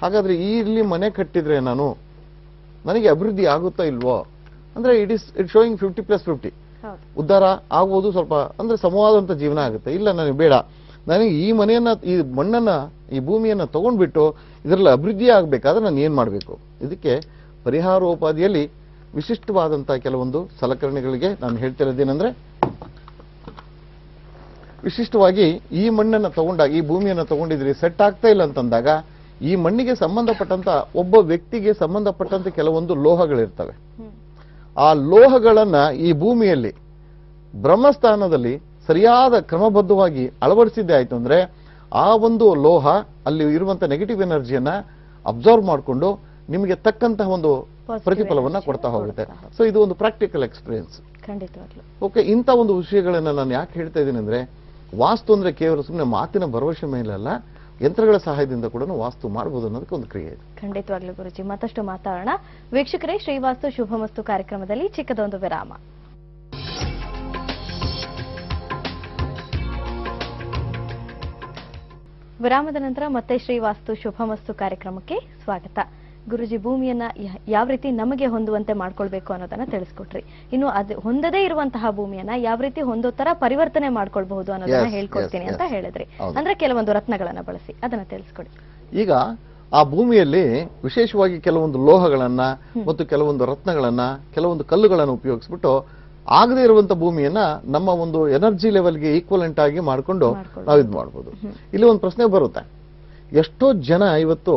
ಹಾಗಾದ್ರೆ ಇಲ್ಲಿ ಮನೆ ಕಟ್ಟಿದ್ರೆ ನನಗೆ ಅಭಿವೃದ್ಧಿ ಆಗುತ್ತಾ ಇಲ್ವೋ ಅಂದ್ರೆ ಇಟ್ ಶೋಯಿಂಗ್ 50+50. ಉದ್ಧಾರ ಆಗ್ಬೋದು, ಸ್ವಲ್ಪ ಅಂದ್ರೆ ಸಮವಾದಂತ ಜೀವನ ಆಗುತ್ತೆ. ಇಲ್ಲ ನನಗೆ ಬೇಡ, ನನಗೆ ಈ ಮನೆಯನ್ನ, ಈ ಮಣ್ಣನ್ನ, ಈ ಭೂಮಿಯನ್ನ ತಗೊಂಡ್ಬಿಟ್ಟು ಇದರಲ್ಲಿ ಅಭಿವೃದ್ಧಿ ಆಗ್ಬೇಕಾದ್ರೆ ನಾನು ಏನ್ ಮಾಡ್ಬೇಕು? ಇದಕ್ಕೆ ಪರಿಹಾರೋಪಾದಿಯಲ್ಲಿ ವಿಶಿಷ್ಟವಾದಂತಹ ಕೆಲವೊಂದು ಸಲಕರಣೆಗಳಿಗೆ ನಾನು ಹೇಳ್ತಿರೋದೇನೆಂದ್ರೆ, ವಿಶಿಷ್ಟವಾಗಿ ಈ ಮಣ್ಣನ್ನ ತಗೊಂಡಾಗ, ಈ ಭೂಮಿಯನ್ನ ತಗೊಂಡಿದ್ರಿ ಸೆಟ್ ಆಗ್ತಾ ಇಲ್ಲ ಅಂತಂದಾಗ, ಈ ಮಣ್ಣಿಗೆ ಸಂಬಂಧಪಟ್ಟಂತ ಒಬ್ಬ ವ್ಯಕ್ತಿಗೆ ಸಂಬಂಧಪಟ್ಟಂತ ಕೆಲವೊಂದು ಲೋಹಗಳಿರ್ತವೆ. ಆ ಲೋಹಗಳನ್ನ ಈ ಭೂಮಿಯಲ್ಲಿ ಬ್ರಹ್ಮಸ್ಥಾನದಲ್ಲಿ ಸರಿಯಾದ ಕ್ರಮಬದ್ಧವಾಗಿ ಅಳವಡಿಸಿದ್ದೆ ಆಯ್ತು ಅಂದ್ರೆ, ಆ ಒಂದು ಲೋಹ ಅಲ್ಲಿ ಇರುವಂತ ನೆಗೆಟಿವ್ ಎನರ್ಜಿಯನ್ನ ಅಬ್ಸರ್ವ್ ಮಾಡಿಕೊಂಡು ನಿಮಗೆ ತಕ್ಕಂತಹ ಒಂದು ಪ್ರತಿಫಲವನ್ನ ಕೊಡ್ತಾ ಹೋಗುತ್ತೆ. ಸೊ ಇದು ಒಂದು ಪ್ರಾಕ್ಟಿಕಲ್ ಎಕ್ಸ್ಪೀರಿಯನ್ಸ್. ಖಂಡಿತವಾಗ್ಲೂ. ಓಕೆ, ಇಂಥ ಒಂದು ವಿಷಯಗಳನ್ನ ನಾನು ಯಾಕೆ ಹೇಳ್ತಾ ಇದ್ದೀನಿ ಅಂದ್ರೆ, ವಾಸ್ತು ಅಂದ್ರೆ ಕೇವಲ ಸುಮ್ಮನೆ ಮಾತಿನ ಭರವಸೆ ಮೇಲಲ್ಲ, ಯಂತ್ರಗಳ ಸಹಾಯದಿಂದ ಕೂಡ ವಾಸ್ತು ಮಾಡಬಹುದು ಅನ್ನೋದಕ್ಕೆ ಒಂದು ಕ್ರಿಯೆ ಇದೆ. ಖಂಡಿತವಾಗ್ಲೂ ಗುರುಜಿ, ಮತ್ತಷ್ಟು ಮಾತಾಡೋಣ. ವೀಕ್ಷಕರೇ, ಶ್ರೀವಾಸ್ತು ಶುಭಮಸ್ತು ಕಾರ್ಯಕ್ರಮದಲ್ಲಿ ಚಿಕ್ಕದೊಂದು ವಿರಾಮ. ವಿರಾಮದ ನಂತರ ಮತ್ತೆ ಶ್ರೀವಾಸ್ತು ಶುಭಮಸ್ತು ಕಾರ್ಯಕ್ರಮಕ್ಕೆ ಸ್ವಾಗತ. ಗುರುಜಿ, ಭೂಮಿಯನ್ನ ಯಾವ ರೀತಿ ನಮಗೆ ಹೊಂದುವಂತೆ ಮಾಡ್ಕೊಳ್ಬೇಕು ಅನ್ನೋದನ್ನ ತಿಳಿಸ್ಕೊಟ್ರಿ. ಇನ್ನು ಅದು ಹೊಂದದೇ ಇರುವಂತಹ ಭೂಮಿಯನ್ನ ಯಾವ ರೀತಿ ಹೊಂದೋ ತರ ಪರಿವರ್ತನೆ ಮಾಡ್ಕೊಳ್ಬಹುದು ಅನ್ನೋದನ್ನ ಹೇಳ್ಕೊಡ್ತೀನಿ ಅಂತ ಹೇಳಿದ್ರಿ. ಅಂದ್ರೆ ಕೆಲವೊಂದು ರತ್ನಗಳನ್ನ ಬಳಸಿ ಅದನ್ನ ತಿಳಿಸ್ಕೊಡಿ. ಈಗ ಆ ಭೂಮಿಯಲ್ಲಿ ವಿಶೇಷವಾಗಿ ಕೆಲವೊಂದು ಲೋಹಗಳನ್ನ ಮತ್ತು ಕೆಲವೊಂದು ರತ್ನಗಳನ್ನ, ಕೆಲವೊಂದು ಕಲ್ಲುಗಳನ್ನು ಉಪಯೋಗಿಸ್ಬಿಟ್ಟು ಆಗದೇ ಇರುವಂತ ಭೂಮಿಯನ್ನ ನಮ್ಮ ಒಂದು ಎನರ್ಜಿ ಲೆವೆಲ್ಗೆ ಈಕ್ವಲೆಂಟ್ ಆಗಿ ಮಾಡ್ಕೊಂಡು ನಾವು ಇದು ಮಾಡ್ಬೋದು. ಇಲ್ಲಿ ಒಂದು ಪ್ರಶ್ನೆ ಬರುತ್ತೆ, ಎಷ್ಟೋ ಜನ ಇವತ್ತು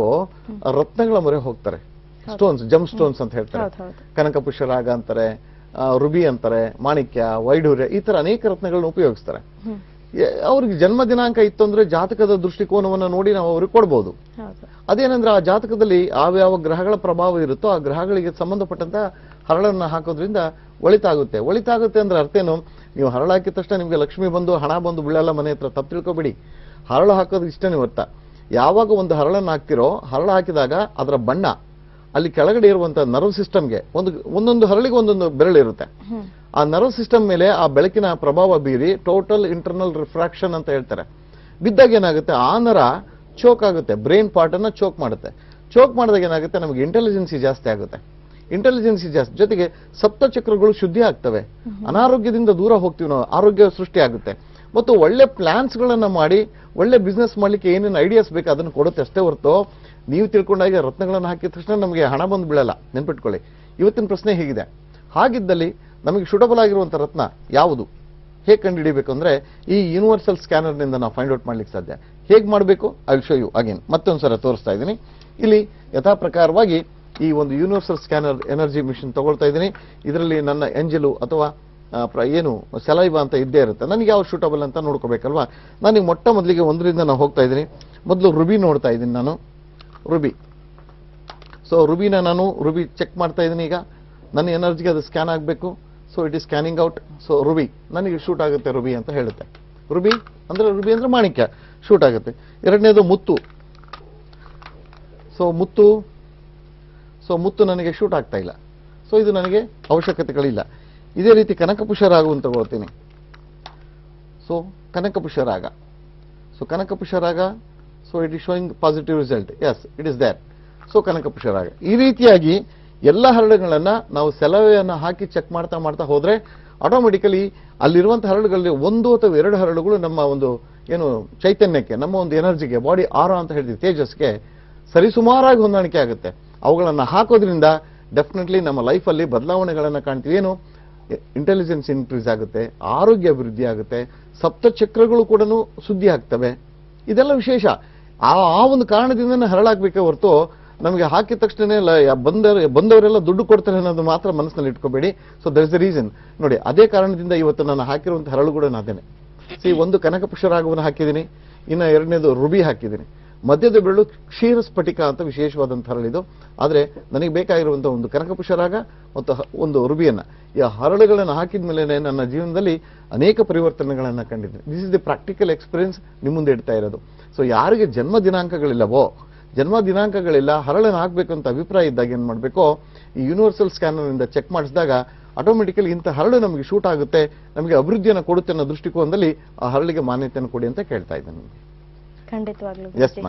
ರತ್ನಗಳ ಮೊರೆ ಹೋಗ್ತಾರೆ. ಸ್ಟೋನ್ಸ್, ಜಮ್ ಸ್ಟೋನ್ಸ್ ಅಂತ ಹೇಳ್ತಾರೆ, ಕನಕಪುಷ್ಯರಾಗ ಅಂತಾರೆ, ರುಬಿ ಅಂತಾರೆ, ಮಾಣಿಕ್ಯ, ವೈಢೂರ್ಯ, ಈ ತರ ಅನೇಕ ರತ್ನಗಳನ್ನ ಉಪಯೋಗಿಸ್ತಾರೆ. ಅವ್ರಿಗೆ ಜನ್ಮ ದಿನಾಂಕ ಇತ್ತು ಅಂದ್ರೆ ಜಾತಕದ ದೃಷ್ಟಿಕೋನವನ್ನು ನೋಡಿ ನಾವು ಅವ್ರಿಗೆ ಕೊಡ್ಬೋದು. ಅದೇನಂದ್ರೆ ಆ ಜಾತಕದಲ್ಲಿ ಯಾವ ಗ್ರಹಗಳ ಪ್ರಭಾವ ಇರುತ್ತೋ ಆ ಗ್ರಹಗಳಿಗೆ ಸಂಬಂಧಪಟ್ಟಂತ ಹರಳನ್ನ ಹಾಕೋದ್ರಿಂದ ಒಳಿತಾಗುತ್ತೆ. ಒಳಿತಾಗುತ್ತೆ ಅಂದ್ರೆ ಅರ್ಥ ಏನು? ನೀವು ಹರಳು ಹಾಕಿದ ತಕ್ಷಣ ನಿಮ್ಗೆ ಲಕ್ಷ್ಮಿ ಬಂದು ಹಣ ಬಂದು ಬೀಳಲ್ಲ ಮನೆ ಹತ್ರ, ತಪ್ಪು ತಿಳ್ಕೊಬೇಡಿ. ಹರಳು ಹಾಕೋದು ಇಷ್ಟನೇ ಅರ್ಥ. ಯಾವಾಗ ಒಂದು ಹರಳನ್ನು ಹಾಕ್ತಿರೋ, ಹರಳು ಹಾಕಿದಾಗ ಅದರ ಬಣ್ಣ ಅಲ್ಲಿ ಕೆಳಗಡೆ ಇರುವಂತ ನರ್ವ್ ಸಿಸ್ಟಮ್ಗೆ ಒಂದೊಂದು ಹರಳಿಗೆ ಒಂದೊಂದು ಬೆರಳಿರುತ್ತೆ. ಆ ನರ್ವ್ ಸಿಸ್ಟಮ್ ಮೇಲೆ ಆ ಬೆಳಕಿನ ಪ್ರಭಾವ ಬೀರಿ ಟೋಟಲ್ ಇಂಟರ್ನಲ್ ರಿಫ್ರಾಕ್ಷನ್ ಅಂತ ಹೇಳ್ತಾರೆ. ಬಿದ್ದಾಗ ಏನಾಗುತ್ತೆ, ಆ ನರ ಚೋಕ್ ಆಗುತ್ತೆ, ಬ್ರೈನ್ ಪಾರ್ಟ್ ಅನ್ನ ಚೋಕ್ ಮಾಡುತ್ತೆ. ಚೋಕ್ ಮಾಡಿದಾಗ ಏನಾಗುತ್ತೆ, ನಮಗೆ ಇಂಟೆಲಿಜೆನ್ಸಿ ಜಾಸ್ತಿ ಆಗುತ್ತೆ. ಇಂಟೆಲಿಜೆನ್ಸಿ ಜಾಸ್ತಿ ಜೊತೆಗೆ ಸಪ್ತ ಚಕ್ರಗಳು ಶುದ್ಧಿ ಆಗ್ತವೆ. ಅನಾರೋಗ್ಯದಿಂದ ದೂರ ಹೋಗ್ತೀವಿ ನಾವು, ಆರೋಗ್ಯ ಸೃಷ್ಟಿ ಆಗುತ್ತೆ. ಮತ್ತು ಒಳ್ಳೆ ಪ್ಲಾನ್ಸ್ ಗಳನ್ನ ಮಾಡಿ ಒಳ್ಳೆ ಬಿಸ್ನೆಸ್ ಮಾಡ್ಲಿಕ್ಕೆ ಏನೇನು ಐಡಿಯಾಸ್ ಬೇಕು ಅದನ್ನು ಕೊಡುತ್ತೆ ಅಷ್ಟೇ ಹೊರತು ನೀವು ತಿಳ್ಕೊಂಡಾಗ ರತ್ನಗಳನ್ನು ಹಾಕಿದ ತಕ್ಷಣ ನಮಗೆ ಹಣ ಬಂದು ಬೀಳಲ್ಲ. ನೆನ್ಪಿಟ್ಕೊಳ್ಳಿ. ಇವತ್ತಿನ ಪ್ರಶ್ನೆ ಹೇಗಿದೆ, ಹಾಗಿದ್ದಲ್ಲಿ ನಮಗೆ ಸೂಟಬಲ್ ಆಗಿರುವಂತ ರತ್ನ ಯಾವುದು, ಹೇಗೆ ಕಂಡುಹಿಡಿಯಬೇಕು ಅಂದ್ರೆ ಈ ಯೂನಿವರ್ಸಲ್ ಸ್ಕ್ಯಾನರ್ ನಿಂದ ನಾವು ಫೈಂಡ್ ಔಟ್ ಮಾಡ್ಲಿಕ್ಕೆ ಸಾಧ್ಯ. ಹೇಗೆ ಮಾಡಬೇಕು I will show you again. ಮತ್ತೊಂದ್ಸಲ ತೋರಿಸ್ತಾ ಇದ್ದೀನಿ. ಇಲ್ಲಿ ಯಥಾ ಪ್ರಕಾರವಾಗಿ ಈ ಒಂದು ಯೂನಿವರ್ಸಲ್ ಸ್ಕ್ಯಾನರ್ ಎನರ್ಜಿ ಮಿಷನ್ ತಗೊಳ್ತಾ ಇದ್ದೀನಿ. ಇದರಲ್ಲಿ ನನ್ನ ಎಂಜಲು ಅಥವಾ ಏನು ಸಲೈವ ಅಂತ ಇದ್ದೇ ಇರುತ್ತೆ. ನನಗೆ ಯಾವ ಸೂಟಬಲ್ ಅಂತ ನೋಡ್ಕೋಬೇಕಲ್ವಾ. ನನಗೆ ಮೊಟ್ಟ ಮೊದಲಿಗೆ ಒಂದರಿಂದ ನಾನು ಹೋಗ್ತಾ ಇದ್ದೀನಿ. ಮೊದಲು ರುಬಿ ನೋಡ್ತಾ ಇದ್ದೀನಿ ನಾನು, ರುಬಿ. ಸೊ ರುಬಿನ ನಾನು ರುಬಿ ಚೆಕ್ ಮಾಡ್ತಾ ಇದ್ದೀನಿ. ಈಗ ನನ್ನ ಎನರ್ಜಿಗೆ ಅದು ಸ್ಕ್ಯಾನ್ ಆಗಬೇಕು. So it is scanning out. So ruby ನನಗೆ ಶೂಟ್ ಆಗುತ್ತೆ, ರುಬಿ ಅಂತ ಹೇಳುತ್ತೆ. ರುಬಿ ಅಂದ್ರೆ ಮಾಣಿಕ್ಯ ಶೂಟ್ ಆಗುತ್ತೆ. ಎರಡನೇದು ಮುತ್ತು. ಸೊ ಮುತ್ತು ನನಗೆ ಶೂಟ್ ಆಗ್ತಾ ಇಲ್ಲ. ಸೊ ಇದು ನನಗೆ ಅವಶ್ಯಕತೆಗಳಿಲ್ಲ. ಇದೇ ರೀತಿ ಕನಕಪುಷ್ಯರಾಗ ಅಂತ ತಗೊಳ್ತೀನಿ. ಸೊ ಕನಕಪುಷ್ಯರಾಗ, so it is showing positive result. Yes, it is there. So ಕನಕಪುಷ್ಯರಾಗ. ಈ ರೀತಿಯಾಗಿ ಎಲ್ಲ ಹರಳುಗಳನ್ನ ನಾವು ಸೆಲವೆಯನ್ನು ಹಾಕಿ ಚೆಕ್ ಮಾಡ್ತಾ ಹೋದ್ರೆ ಆಟೋಮೆಟಿಕಲಿ ಅಲ್ಲಿರುವಂತಹ ಹರಳುಗಳಲ್ಲಿ ಒಂದು ಅಥವಾ ಎರಡು ಹರಳುಗಳು ನಮ್ಮ ಒಂದು ಏನು ಚೈತನ್ಯಕ್ಕೆ, ನಮ್ಮ ಒಂದು ಎನರ್ಜಿಗೆ, ಬಾಡಿ ಆರಾ ಅಂತ ಹೇಳ್ತೀವಿ, ತೇಜಸ್ಗೆ ಸರಿಸುಮಾರಾಗಿ ಹೊಂದಾಣಿಕೆ ಆಗುತ್ತೆ. ಅವುಗಳನ್ನ ಹಾಕೋದ್ರಿಂದ ಡೆಫಿನೆಟ್ಲಿ ನಮ್ಮ ಲೈಫಲ್ಲಿ ಬದಲಾವಣೆಗಳನ್ನ ಕಾಣ್ತೀವಿ. ಏನು, ಇಂಟೆಲಿಜೆನ್ಸ್ ಇನ್ಕ್ರೀಸ್ ಆಗುತ್ತೆ, ಆರೋಗ್ಯ ಅಭಿವೃದ್ಧಿ ಆಗುತ್ತೆ, ಸಪ್ತ ಚಕ್ರಗಳು ಕೂಡ ಶುದ್ಧಿ ಆಗ್ತವೆ. ಇದೆಲ್ಲ ವಿಶೇಷ. ಆ ಒಂದು ಕಾರಣದಿಂದ ಹರಳಾಗಬೇಕೇ ಹೊರತು ನಮಗೆ ಹಾಕಿದ ತಕ್ಷಣ ಬಂದವರೆಲ್ಲ ದುಡ್ಡು ಕೊಡ್ತಾರೆ ಅನ್ನೋದು ಮಾತ್ರ ಮನಸ್ಸಿನಲ್ಲಿ ಇಟ್ಕೋಬೇಡಿ. So there is the reason. ನೋಡಿ, ಅದೇ ಕಾರಣದಿಂದ ಇವತ್ತು ನಾನು ಹಾಕಿರುವಂತಹ ಹರಳು ಕೂಡ ನಾದೇನೆ. ಒಂದು ಕನಕಪುಷ್ಯರಾಗವನ್ನು ಹಾಕಿದ್ದೀನಿ, ಇನ್ನು ಎರಡನೇದು ರುಬಿ ಹಾಕಿದ್ದೀನಿ. ಮಧ್ಯದ ಬೆರಳು ಕ್ಷೀರ ಸ್ಫಟಿಕ ಅಂತ ವಿಶೇಷವಾದಂಥ ಹರಳಿದು. ಆದರೆ ನನಗೆ ಬೇಕಾಗಿರುವಂತಹ ಒಂದು ಕನಕಪುಷ್ಯರಾಗ ಮತ್ತು ಒಂದು ರುಬಿಯನ್ನ, ಈ ಹರಳುಗಳನ್ನು ಹಾಕಿದ ಮೇಲೆ ನನ್ನ ಜೀವನದಲ್ಲಿ ಅನೇಕ ಪರಿವರ್ತನೆಗಳನ್ನು ಕಂಡಿದ್ದೀನಿ. This is the practical experience ನಿಮ್ಮ ಮುಂದೆ ಇಡ್ತಾ ಇರೋದು. ಸೊ ಯಾರಿಗೆ ಜನ್ಮ ದಿನಾಂಕಗಳಿಲ್ಲವೋ, ಜನ್ಮ ದಿನಾಂಕಗಳಿಲ್ಲ, ಹರಳನ್ನು ಹಾಕ್ಬೇಕಂತ ಅಭಿಪ್ರಾಯ ಇದ್ದಾಗ ಏನ್ ಮಾಡಬೇಕು, ಈ ಯೂನಿವರ್ಸಲ್ ಸ್ಕ್ಯಾನರ್ ಇಂದ ಚೆಕ್ ಮಾಡಿಸಿದಾಗ ಆಟೋಮೆಟಿಕಲಿ ಇಂಥ ಹರಳು ನಮಗೆ ಶೂಟ್ ಆಗುತ್ತೆ, ನಮಗೆ ಅಭಿವೃದ್ಧಿಯನ್ನು ಕೊಡುತ್ತೆ ಅನ್ನೋ ದೃಷ್ಟಿಕೋನದಲ್ಲಿ ಆ ಹರಳಿಗೆ ಮಾನ್ಯತೆಯನ್ನು ಕೊಡಿ ಅಂತ ಕೇಳ್ತಾ ಇದ್ದೇನೆ ನಿಮಗೆ. ಖಂಡಿತವಾಗ್ಲೂ ಗುರೂಜಿ.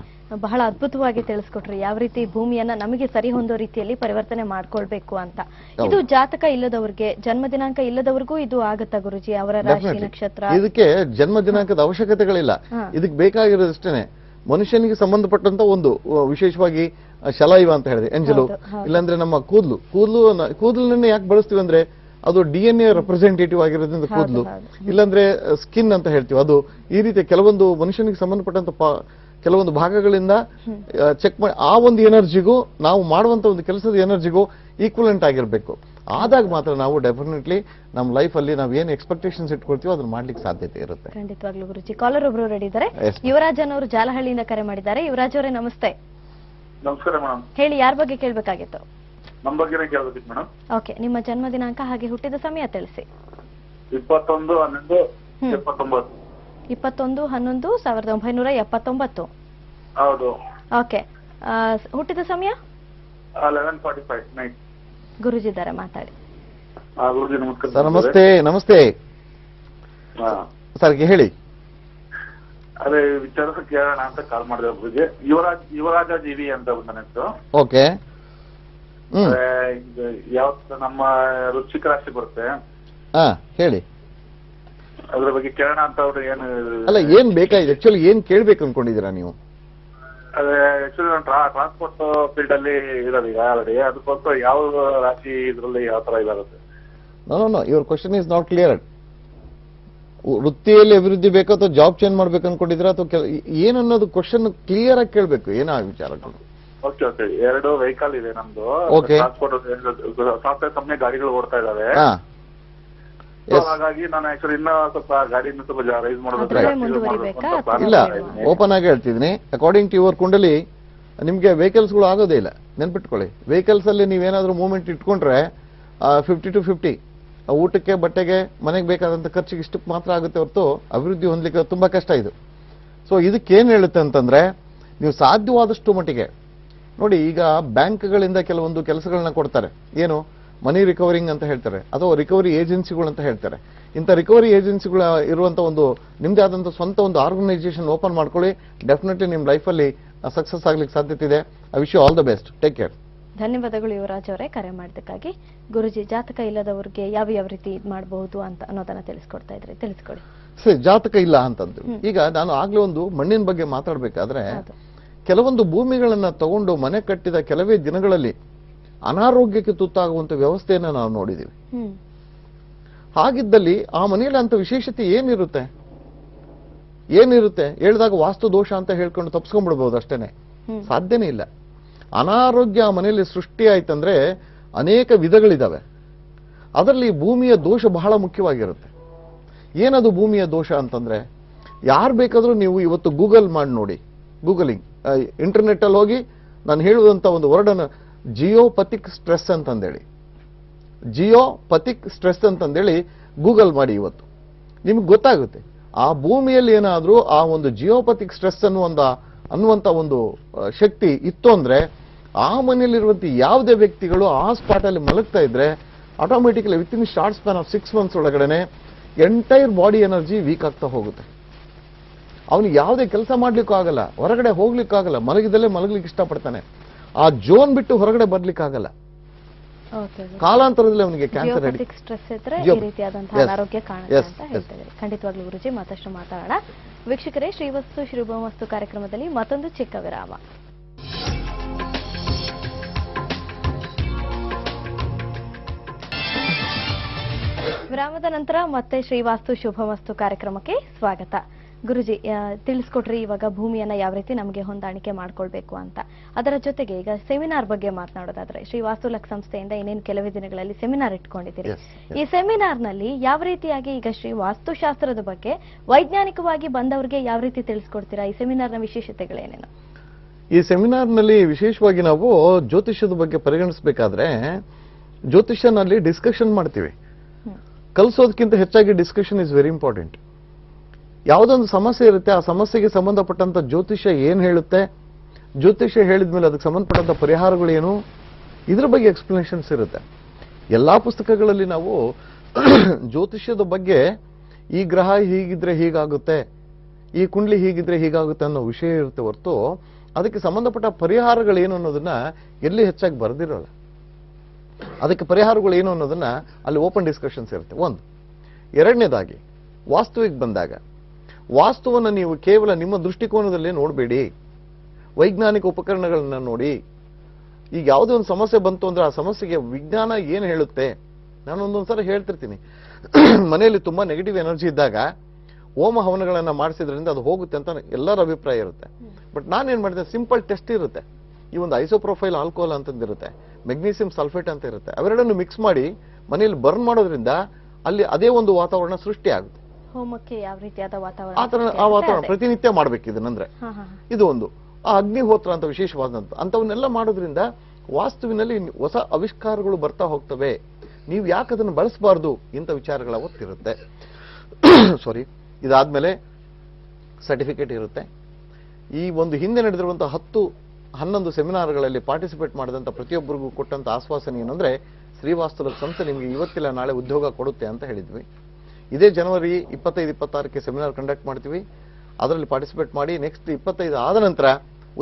ಬಹಳ ಅದ್ಭುತವಾಗಿ ತಿಳಿಸ್ಕೊಟ್ರಿ ಯಾವ ರೀತಿ ಭೂಮಿಯನ್ನ ನಮಗೆ ಸರಿ ಹೊಂದೋ ರೀತಿಯಲ್ಲಿ ಪರಿವರ್ತನೆ ಮಾಡ್ಕೊಳ್ಬೇಕು ಅಂತ. ಇದು ಜಾತಕ ಇಲ್ಲದವ್ರಿಗೆ, ಜನ್ಮ ದಿನಾಂಕ ಇಲ್ಲದವ್ರಿಗೂ ಇದು ಆಗತ್ತಾ ಗುರೂಜಿ? ಅವರ ರಾಶಿ ನಕ್ಷತ್ರ ಇದಕ್ಕೆ ಜನ್ಮ ದಿನಾಂಕದ ಅವಶ್ಯಕತೆಗಳಿಲ್ಲ. ಇದಕ್ಕೆ ಬೇಕಾಗಿರೋದಷ್ಟೇನೆ ಮನುಷ್ಯನಿಗೆ ಸಂಬಂಧಪಟ್ಟಂತ ಒಂದು ವಿಶೇಷವಾಗಿ ಶಲಾಯುವ ಅಂತ ಹೇಳಿದೆ, ಎಂಜಲು, ಇಲ್ಲಾಂದ್ರೆ ನಮ್ಮ ಕೂದಲನ್ನೇ ಯಾಕೆ ಬಳಸ್ತೀವಿ ಅಂದ್ರೆ ಅದು DNA ರೆಪ್ರೆಸೆಂಟೇಟಿವ್ ಆಗಿರೋದ್ರಿಂದ ಕೂದಲು, ಇಲ್ಲಾಂದ್ರೆ ಸ್ಕಿನ್ ಅಂತ ಹೇಳ್ತೀವಿ ಅದು. ಈ ರೀತಿ ಕೆಲವೊಂದು ಮನುಷ್ಯನಿಗೆ ಸಂಬಂಧಪಟ್ಟಂತ ಕೆಲವೊಂದು ಭಾಗಗಳಿಂದ ಚೆಕ್ ಮಾಡಿ ಆ ಒಂದು ಎನರ್ಜಿಗೂ ನಾವು ಮಾಡುವಂತ ಒಂದು ಕೆಲಸದ ಎನರ್ಜಿಗೂ ಈಕ್ವಲೆಂಟ್ ಆಗಿರ್ಬೇಕು. ಆದಾಗ ಮಾತ್ರ ನಾವು ಡೆಫಿನೆಟ್ಲಿ ನಮ್ಮ ಲೈಫ್ ಅಲ್ಲಿ ನಾವು ಏನ್ ಎಕ್ಸ್ಪೆಕ್ಟೇಷನ್ಸ್ ಇಟ್ಕೊಳ್ತೀವಿ ಅದನ್ನ ಮಾಡ್ಲಿಕ್ಕೆ ಸಾಧ್ಯತೆ ಇರುತ್ತೆ. ಖಂಡಿತವಾಗ್ಲೂ ಗುರುಜಿ. ಕಾಲರ್ ಒಬ್ರು ರೆಡಿ ಇದ್ದಾರೆ. ಯುವರಾಜ್ ಅವರು ಜಾಲಹಳ್ಳಿಯಿಂದ ಕರೆ ಮಾಡಿದ್ದಾರೆ. ಯುವರಾಜ್ ಅವರೇ ನಮಸ್ತೆ. ನಮಸ್ಕಾರ ಮೇಡಮ್. ಹೇಳಿ, ಯಾರ ಬಗ್ಗೆ ಕೇಳಬೇಕಾಗಿತ್ತು? ನಮ್ಮ ಬಗ್ಗೆನೇ ಕೇಳಬೇಕಿತ್ತು ಮೇಡಮ್. ಓಕೆ, ನಿಮ್ಮ ಜನ್ಮ ದಿನಾಂಕ ಹಾಗೆ ಹುಟ್ಟಿದ ಸಮಯ ತಿಳಿಸಿ. 21/11/79. 21/11/1979. ಹೌದು. ಓಕೆ, ಹುಟ್ಟಿದ ಸಮಯ 11:45 ನೈಟ್. ಗುರುಜಿ ಇದ್ದಾರೆ, ಮಾತಾಡಿ. ಗುರುಜಿ ನಮಸ್ಕಾರ. ಸರ್ ನಮಸ್ತೆ. ನಮಸ್ತೆ ಸರ್, ಹೇಳಿ. ಅದೇ ವಿಚಾರ ಕೇಳೋಣ ಅಂತ ಕಾಲ್ ಮಾಡಿದೆ ಗುರುಜಿ. ಯುವರಾಜ ಜೀವಿ ಅಂತ ನನ್ನ ಹೆಸರು. ಓಕೆ. ಯಾವತ್ತು ನಮ್ಮ ವೃಶ್ಚಿಕ ರಾಶಿ ಬರುತ್ತೆ, ಹೇಳಿ. ಅದ್ರ ಬಗ್ಗೆ ಕೇಳೋಣ ಅಂತ ಅವ್ರು ಏನು ಅಲ್ಲ, ಏನ್ ಬೇಕಾಗಿದೆ ಆಕ್ಚುಲಿ, ಏನ್ ಕೇಳ್ಬೇಕು ಅನ್ಕೊಂಡಿದೀರಾ ನೀವು? ಅದೇ ಆಕ್ಚುಲಿ ನಾನು ಟ್ರಾನ್ಸ್ಪೋರ್ಟ್ ಫೀಲ್ಡ್ ಅಲ್ಲಿ ಇರೋದು ಈಗ ಆಲ್ರೆಡಿ. ಅದಕ್ಕೋಸ್ಕರ ಯಾವ ರಾಶಿ ಇದ್ರಲ್ಲಿ ಯಾವ ತರ ಇದಾಗುತ್ತೆ? No, your question is not clear. ವೃತ್ತಿಯಲ್ಲಿ ಅಭಿವೃದ್ಧಿ ಬೇಕು ಅಥವಾ ಜಾಬ್ ಚೇಂಜ್ ಮಾಡ್ಬೇಕು ಅನ್ಕೊಂಡಿದ್ರ ಅಥವಾ ಏನನ್ನೋದು ಕ್ವಶನ್ ಕ್ಲಿಯರ್ ಆಗಿ ಕೇಳ್ಬೇಕು. ಏನೋ ವಿಚಾರಗಳು. Okay okay. 2 ವೆಹಿಕಲ್ ಇದೆ ನಮ್ದು. ಟ್ರಾನ್ಸ್ಪೋರ್ಟ್ ಸಾಫ್ಟ್ವೇರ್ ಕಂಪ್ನಿ ಗಾಡಿಗಳು ಓಡ್ತಾ ಇದಾವೆ. ಹಾಗಾಗಿ ನಾನು ಆಕ್ಚುಲಿ ಇನ್ನ ಸ್ವಲ್ಪ ಗಾಡಿನ ಸ್ವಲ್ಪ ರೈಸ್ ಮಾಡೋದು. ಇಲ್ಲ, ಓಪನ್ ಆಗಿ ಹೇಳ್ತಿದ್ದೀನಿ. ಅಕಾರ್ಡಿಂಗ್ ಟು ಯುವರ್ ಕುಂಡಲಿ ನಿಮ್ಗೆ ವೆಹಿಕಲ್ಸ್ ಗಳು ಆಗೋದೇ ಇಲ್ಲ. ನೆನ್ಪಿಟ್ಕೊಳ್ಳಿ, ವೆಹಿಕಲ್ಸ್ ಅಲ್ಲಿ ನೀವೇನಾದ್ರೂ ಮೂವ್ಮೆಂಟ್ ಇಟ್ಕೊಂಡ್ರೆ 50 to 50 ಊಟಕ್ಕೆ, ಬಟ್ಟೆಗೆ, ಮನೆಗೆ ಬೇಕಾದಂತ ಖರ್ಚಿಗೆ ಇಷ್ಟಕ್ಕೆ ಮಾತ್ರ ಆಗುತ್ತೆ ಹೊರತು ಅಭಿವೃದ್ಧಿ ಹೊಂದಲಿಕ್ಕೆ ತುಂಬಾ ಕಷ್ಟ ಇದು. ಸೊ ಇದಕ್ಕೇನ್ ಹೇಳುತ್ತೆ ಅಂತಂದ್ರೆ, ನೀವು ಸಾಧ್ಯವಾದಷ್ಟು ಮಟ್ಟಿಗೆ ನೋಡಿ, ಈಗ ಬ್ಯಾಂಕ್ಗಳಿಂದ ಕೆಲವೊಂದು ಕೆಲಸಗಳನ್ನ ಕೊಡ್ತಾರೆ. ಏನು, ಮನಿ ರಿಕವರಿಂಗ್ ಅಂತ ಹೇಳ್ತಾರೆ, ಅಥವಾ ರಿಕವರಿ ಏಜೆನ್ಸಿಗಳು ಅಂತ ಹೇಳ್ತಾರೆ. ಇಂಥ ರಿಕವರಿ ಏಜೆನ್ಸಿಗಳ ಇರುವಂತ ಒಂದು ನಿಮ್ದೇ ಆದಂತ ಸ್ವಂತ ಒಂದು ಆರ್ಗನೈಸೇಷನ್ ಓಪನ್ ಮಾಡ್ಕೊಳ್ಳಿ. ಡೆಫಿನೆಟ್ಲಿ ನಿಮ್ ಲೈಫಲ್ಲಿ ಸಕ್ಸಸ್ ಆಗ್ಲಿಕ್ಕೆ ಸಾಧ್ಯತೆ ಇದೆ. I wish you all the best. Take care. ಧನ್ಯವಾದಗಳು ಯುವರಾಜ್ ಅವರೇ ಕರೆ ಮಾಡಿದ್ದಕ್ಕಾಗಿ. ಗುರುಜಿ, ಜಾತಕ ಇಲ್ಲದವರಿಗೆ ಯಾವ ರೀತಿ ಇದು ಮಾಡಬಹುದು ಅಂತ ಅನ್ನೋದನ್ನ ತಿಳಿಸ್ಕೊಡ್ತಾ ಇದ್ರಿ, ತಿಳಿಸ್ಕೊಡಿ. ಸರಿ, ಜಾತಕ ಇಲ್ಲ ಅಂತಂದ್ರು. ಈಗ ನಾನು ಆಗ್ಲೇ ಒಂದು ಮಣ್ಣಿನ ಬಗ್ಗೆ ಮಾತಾಡ್ಬೇಕಾದ್ರೆ, ಕೆಲವೊಂದು ಭೂಮಿಗಳನ್ನ ತಗೊಂಡು ಮನೆ ಕಟ್ಟಿದ ಕೆಲವೇ ದಿನಗಳಲ್ಲಿ ಅನಾರೋಗ್ಯಕ್ಕೆ ತುತ್ತಾಗುವಂತ ವ್ಯವಸ್ಥೆಯನ್ನ ನಾವು ನೋಡಿದೀವಿ. ಹಾಗಿದ್ದಲ್ಲಿ ಆ ಮನೆಯಲ್ಲಿ ಅಂತ ವಿಶೇಷತೆ ಏನಿರುತ್ತೆ? ಹೇಳಿದಾಗ ವಾಸ್ತು ದೋಷ ಅಂತ ಹೇಳ್ಕೊಂಡು ತಪ್ಪಿಸ್ಕೊಂಡ್ಬಿಡ್ಬಹುದು ಅಷ್ಟೇನೆ. ಸಾಧ್ಯನೇ ಇಲ್ಲ. ಅನಾರೋಗ್ಯ ಆ ಮನೆಯಲ್ಲಿ ಸೃಷ್ಟಿ ಆಯ್ತಂದ್ರೆ ಅನೇಕ ವಿಧಗಳಿದಾವೆ. ಅದರಲ್ಲಿ ಭೂಮಿಯ ದೋಷ ಬಹಳ ಮುಖ್ಯವಾಗಿರುತ್ತೆ. ಏನದು ಭೂಮಿಯ ದೋಷ ಅಂತಂದ್ರೆ, ಯಾರು ಬೇಕಾದ್ರೂ ನೀವು ಇವತ್ತು ಗೂಗಲ್ ಮಾಡಿ ನೋಡಿ, ಗೂಗಲಿಂಗ್ ಇಂಟರ್ನೆಟ್ ಅಲ್ಲಿ ಹೋಗಿ ನಾನು ಹೇಳುವಂತ ಒಂದು ವರ್ಡ್ ಅನ್ನು ಜಿಯೋಪಥಿಕ್ ಸ್ಟ್ರೆಸ್ ಅಂತಂದೇಳಿ, ಜಿಯೋಪಥಿಕ್ ಸ್ಟ್ರೆಸ್ ಅಂತಂದೇಳಿ ಗೂಗಲ್ ಮಾಡಿ. ಇವತ್ತು ನಿಮ್ಗೆ ಗೊತ್ತಾಗುತ್ತೆ ಆ ಭೂಮಿಯಲ್ಲಿ ಏನಾದ್ರೂ ಆ ಒಂದು ಜಿಯೋಪಥಿಕ್ ಸ್ಟ್ರೆಸ್ ಅನ್ನುವಂತ ಒಂದು ಶಕ್ತಿ ಇತ್ತು ಅಂದ್ರೆ, ಆ ಮನೆಯಲ್ಲಿರುವಂತ ಯಾವುದೇ ವ್ಯಕ್ತಿಗಳು ಆ ಸ್ಪಾಟ್ ಅಲ್ಲಿ ಮಲಗ್ತಾ ಇದ್ರೆ automatically with in short span of 6 months ಒಳಗಡೆ ಎಂಟೈರ್ ಬಾಡಿ ಎನರ್ಜಿ ವೀಕ್ ಆಗ್ತಾ ಹೋಗುತ್ತೆ. ಅವನಿಗೆ ಯಾವುದೇ ಕೆಲಸ ಮಾಡ್ಲಿಕ್ಕೂ ಆಗಲ್ಲ, ಹೊರಗಡೆ ಹೋಗ್ಲಿಕ್ಕಾಗಲ್ಲ, ಮಲಗಿದಲ್ಲೇ ಮಲಗ್ಲಿಕ್ಕೆ ಇಷ್ಟಪಡ್ತಾನೆ. ಆ ಜೋನ್ ಬಿಟ್ಟು ಹೊರಗಡೆ ಬರ್ಲಿಕ್ಕಾಗಲ್ಲ. ಕಾಲಾಂತರದಲ್ಲಿ ಅವನಿಗೆ ಕ್ಯಾನ್ಸರ್ ಅನಾರೋಗ್ಯ ಕಾಣುತ್ತೆ ಅಂತ ಹೇಳ್ತಿದ್ದಾರೆ. ಖಂಡಿತವಾಗ್ಲೂ ಗುರುಜಿ, ಮತ್ತಷ್ಟು ಮಾತಾಡೋಣ. ವೀಕ್ಷಕರೇ, ಶ್ರೀವಸ್ತು ಶುಭಮಸ್ತು ಕಾರ್ಯಕ್ರಮದಲ್ಲಿ ಮತ್ತೊಂದು ಚಿಕ್ಕ ವಿರಾಮ. ವಿರಾಮದ ನಂತರ ಮತ್ತೆ ಶ್ರೀವಾಸ್ತು ಶುಭಮಸ್ತು ಕಾರ್ಯಕ್ರಮಕ್ಕೆ ಸ್ವಾಗತ. ಗುರುಜಿ, ತಿಳಿಸ್ಕೊಟ್ರಿ ಇವಾಗ ಭೂಮಿಯನ್ನ ಯಾವ ರೀತಿ ನಮಗೆ ಹೊಂದಾಣಿಕೆ ಮಾಡ್ಕೊಳ್ಬೇಕು ಅಂತ. ಅದರ ಜೊತೆಗೆ ಈಗ ಸೆಮಿನಾರ್ ಬಗ್ಗೆ ಮಾತನಾಡೋದಾದ್ರೆ, ಶ್ರೀ ವಾಸ್ತುಲಕ್ ಸಂಸ್ಥೆಯಿಂದ ಇನ್ನೇನು ಕೆಲವೇ ದಿನಗಳಲ್ಲಿ ಸೆಮಿನಾರ್ ಇಟ್ಕೊಂಡಿದ್ದೀರಿ. ಈ ಸೆಮಿನಾರ್ ನಲ್ಲಿ ಯಾವ ರೀತಿಯಾಗಿ ಈಗ ಶ್ರೀ ವಾಸ್ತುಶಾಸ್ತ್ರದ ಬಗ್ಗೆ ವೈಜ್ಞಾನಿಕವಾಗಿ ಬಂದವರಿಗೆ ಯಾವ ರೀತಿ ತಿಳಿಸ್ಕೊಡ್ತೀರಾ? ಈ ಸೆಮಿನಾರ್ನ ವಿಶೇಷತೆಗಳೇನೇನು? ಈ ಸೆಮಿನಾರ್ ನಲ್ಲಿ ವಿಶೇಷವಾಗಿ ನಾವು ಜ್ಯೋತಿಷ್ಯದ ಬಗ್ಗೆ ಪರಿಗಣಿಸಬೇಕಾದ್ರೆ, ಜ್ಯೋತಿಷ್ಯನಲ್ಲಿ ಡಿಸ್ಕಷನ್ ಮಾಡ್ತೀವಿ. ಕಲಿಸೋದಕ್ಕಿಂತ ಹೆಚ್ಚಾಗಿ ಡಿಸ್ಕಷನ್ ಇಸ್ ವೆರಿ ಇಂಪಾರ್ಟೆಂಟ್. ಯಾವುದೊಂದು ಸಮಸ್ಯೆ ಇರುತ್ತೆ, ಆ ಸಮಸ್ಯೆಗೆ ಸಂಬಂಧಪಟ್ಟಂತ ಜ್ಯೋತಿಷ್ಯ ಏನ್ ಹೇಳುತ್ತೆ, ಜ್ಯೋತಿಷ್ಯ ಹೇಳಿದ್ಮೇಲೆ ಅದಕ್ಕೆ ಸಂಬಂಧಪಟ್ಟಂತ ಪರಿಹಾರಗಳೇನು, ಇದ್ರ ಬಗ್ಗೆ ಎಕ್ಸ್ಪ್ಲನೇಷನ್ಸ್ ಇರುತ್ತೆ. ಎಲ್ಲಾ ಪುಸ್ತಕಗಳಲ್ಲಿ ನಾವು ಜ್ಯೋತಿಷ್ಯದ ಬಗ್ಗೆ ಈ ಗ್ರಹ ಹೀಗಿದ್ರೆ ಹೀಗಾಗುತ್ತೆ, ಈ ಕುಂಡ್ಲಿ ಹೀಗಿದ್ರೆ ಹೀಗಾಗುತ್ತೆ ಅನ್ನೋ ವಿಷಯ ಇರುತ್ತೆ ಹೊರತು ಅದಕ್ಕೆ ಸಂಬಂಧಪಟ್ಟ ಪರಿಹಾರಗಳೇನು ಅನ್ನೋದನ್ನ ಎಲ್ಲಿ ಹೆಚ್ಚಾಗಿ ಬರೆದಿರೋಲ್ಲ. ಅದಕ್ಕೆ ಪರಿಹಾರಗಳು ಏನು ಅನ್ನೋದನ್ನ ಅಲ್ಲಿ ಓಪನ್ ಡಿಸ್ಕಷನ್ಸ್ ಇರುತ್ತೆ. ಒಂದು. ಎರಡನೇದಾಗಿ ವಾಸ್ತುವಿಗೆ ಬಂದಾಗ ವಾಸ್ತುವನ್ನು ನೀವು ಕೇವಲ ನಿಮ್ಮ ದೃಷ್ಟಿಕೋನದಲ್ಲೇ ನೋಡಬೇಡಿ, ವೈಜ್ಞಾನಿಕ ಉಪಕರಣಗಳನ್ನ ನೋಡಿ. ಈಗ ಯಾವುದೇ ಒಂದು ಸಮಸ್ಯೆ ಬಂತು ಅಂದ್ರೆ ಆ ಸಮಸ್ಯೆಗೆ ವಿಜ್ಞಾನ ಏನು ಹೇಳುತ್ತೆ. ನಾನು ಒಂದೊಂದ್ಸಲ ಹೇಳ್ತಿರ್ತೀನಿ, ಮನೆಯಲ್ಲಿ ತುಂಬಾ ನೆಗೆಟಿವ್ ಎನರ್ಜಿ ಇದ್ದಾಗ ಹೋಮ ಹವನಗಳನ್ನ ಮಾಡಿಸಿದ್ರಿಂದ ಅದು ಹೋಗುತ್ತೆ ಅಂತ ಎಲ್ಲರ ಅಭಿಪ್ರಾಯ ಇರುತ್ತೆ. ಬಟ್ ನಾನೇನ್ ಮಾಡಿದೆ, ಸಿಂಪಲ್ ಟೆಸ್ಟ್ ಇರುತ್ತೆ. ಈ ಒಂದು ಐಸೋಪ್ರೊಫೈಲ್ ಆಲ್ಕೋಹಾಲ್ ಅಂತಂದಿರುತ್ತೆ, ಮೆಗ್ನೀಸಿಯಂ ಸಲ್ಫೇಟ್ ಅಂತ ಇರುತ್ತೆ. ಅವೆರಡನ್ನು ಮಿಕ್ಸ್ ಮಾಡಿ ಮನೆಯಲ್ಲಿ ಬರ್ನ್ ಮಾಡೋದ್ರಿಂದ ಅಲ್ಲಿ ಅದೇ ಒಂದು ವಾತಾವರಣ ಸೃಷ್ಟಿ ಆಗುತ್ತೆ. ಹೋಮಕ್ಕೆ ಯಾವ ರೀತಿಯಾದ ವಾತಾವರಣ ಆ ವಾತಾವರಣ ಪ್ರತಿನಿತ್ಯ ಮಾಡ್ಬೇಕು ಇದನ್ನಂದ್ರೆ. ಇದು ಒಂದು. ಆ ಅಗ್ನಿಹೋತ್ರ ಅಂತ ವಿಶೇಷವಾದಂತ ಅಂತವನ್ನೆಲ್ಲ ಮಾಡೋದ್ರಿಂದ ವಾಸ್ತುವಿನಲ್ಲಿ ಹೊಸ ಆವಿಷ್ಕಾರಗಳು ಬರ್ತಾ ಹೋಗ್ತವೆ. ನೀವು ಯಾಕೆ ಅದನ್ನು ಬಳಸಬಾರ್ದು ಇಂಥ ವಿಚಾರಗಳ ಒತ್ತಿರುತ್ತೆ. ಸಾರಿ. ಇದಾದ್ಮೇಲೆ ಸರ್ಟಿಫಿಕೇಟ್ ಇರುತ್ತೆ. ಈ ಒಂದು ಹಿಂದೆ ನಡೆದಿರುವಂತಹ 10-11 ಸೆಮಿನಾರ್ಗಳಲ್ಲಿ ಪಾರ್ಟಿಸಿಪೇಟ್ ಮಾಡಿದಂತ ಪ್ರತಿಯೊಬ್ಬರಿಗೂ ಕೊಟ್ಟಂತ ಆಶ್ವಾಸನೆ ಏನಂದ್ರೆ, ಶ್ರೀವಾಸ್ತುಲ ಸಂಸ್ಥೆ ನಿಮಗೆ ಇವತ್ತಿಲ್ಲ ನಾಳೆ ಉದ್ಯೋಗ ಕೊಡುತ್ತೆ ಅಂತ ಹೇಳಿದ್ವಿ. ಇದೇ ಜನವರಿ 25-26ಕ್ಕೆ ಸೆಮಿನಾರ್ ಕಂಡಕ್ಟ್ ಮಾಡ್ತೀವಿ. ಅದರಲ್ಲಿ ಪಾರ್ಟಿಸಿಪೇಟ್ ಮಾಡಿ ನೆಕ್ಸ್ಟ್ 25 ಆದ ನಂತರ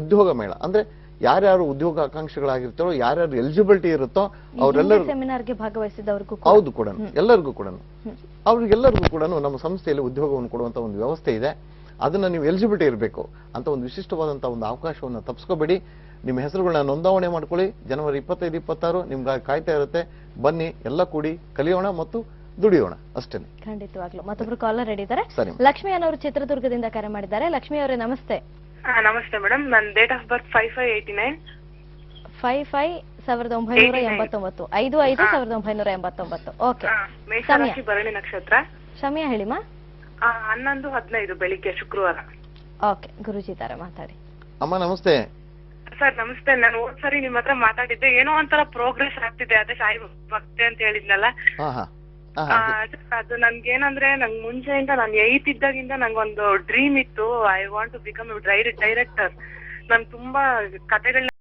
ಉದ್ಯೋಗ ಮೇಳ, ಅಂದ್ರೆ ಯಾರ್ಯಾರು ಉದ್ಯೋಗ ಆಕಾಂಕ್ಷಿಗಳಾಗಿರ್ತಾರೋ, ಯಾರ್ಯಾರು ಎಲಿಜಿಬಿಲಿಟಿ ಇರುತ್ತೋ ಅವರೆಲ್ಲರೂ ಸೆಮಿನಾರ್ಗೆ ಭಾಗವಹಿಸಿದವರಿಗೂ ಹೌದು ಕೂಡ ಎಲ್ಲರಿಗೂ ಕೂಡ ಅವ್ರಿಗೆಲ್ಲರಿಗೂ ಕೂಡ ನಮ್ಮ ಸಂಸ್ಥೆಯಲ್ಲಿ ಉದ್ಯೋಗವನ್ನು ಕೊಡುವಂತ ಒಂದು ವ್ಯವಸ್ಥೆ ಇದೆ. ಅದನ್ನ ನೀವು ಎಲಿಜಿಬಿಲಿಟಿ ಇರಬೇಕು ಅಂತ ಒಂದು ವಿಶಿಷ್ಟವಾದಂತಹ ಒಂದು ಅವಕಾಶವನ್ನು ತಪ್ಪಿಸ್ಕೋಬೇಡಿ. ನಿಮ್ಮ ಹೆಸರುಗಳನ್ನ ನೋಂದಾವಣೆ ಮಾಡ್ಕೊಳ್ಳಿ. ಜನವರಿ 25-26 ನಿಮ್ಗಾಗಿ ಕಾಯ್ತಾ ಇರುತ್ತೆ. ಬನ್ನಿ, ಎಲ್ಲ ಕೂಡಿ ಕಲಿಯೋಣ ಮತ್ತು ದುಡಿಯೋಣ ಅಷ್ಟೇ. ಖಂಡಿತವಾಗ್ಲು. ಮತ್ತೊಬ್ರು ಕಾಲರ್ ರೆಡಿ ಇದ್ದಾರೆ. ಸರಿ. ಲಕ್ಷ್ಮಿ ಅನ್ನೋರು ಚಿತ್ರದುರ್ಗದಿಂದ ಕರೆ ಮಾಡಿದ್ದಾರೆ. ಲಕ್ಷ್ಮಿ ಅವರೇ ನಮಸ್ತೆ. ನಮಸ್ತೆ ಮೇಡಮ್. ನನ್ನ ಡೇಟ್ ಆಫ್ ಬರ್ತ್ 5589. 55-1989. 55-1989. ಓಕೆ. ಮೇಷರಾಶಿ ಭರಣಿ ನಕ್ಷತ್ರ. ಸಮಯ ಹೇಳಿಮಾ. 11:15 ಬೆಳಿಗ್ಗೆ ಶುಕ್ರವಾರ. ಓಕೆ. ಗುರುಜಿ ಇದ್ದಾರೆ, ಮಾತಾಡಿ. ಅಮ್ಮ ನಮಸ್ತೆ. ಸರ್ ನಮಸ್ತೆ. ನಾನು ಹೋದ್ ಸರಿ ನಿಮ್ ಹತ್ರ ಮಾತಾಡಿದ್ದೆ, ಏನೋ ಒಂಥರ ಪ್ರೋಗ್ರೆಸ್ ಆಗ್ತಿದೆ, ಅದೇ ಸಾಯಿ ಭಕ್ತಿ ಅಂತ ಹೇಳಿದ್ನಲ್ಲ. ಅದು ನನ್ಗೇನಂದ್ರೆ, ನಂಗ್ ಮುಂಚೆಯಿಂದ ನಾನು 8th ಇದ್ದಾಗಿಂದ ನಂಗೊಂದು ಡ್ರೀಮ್ ಇತ್ತು. I want to become director. ನಾನು ತುಂಬಾ ಕಥೆಗಳನ್ನ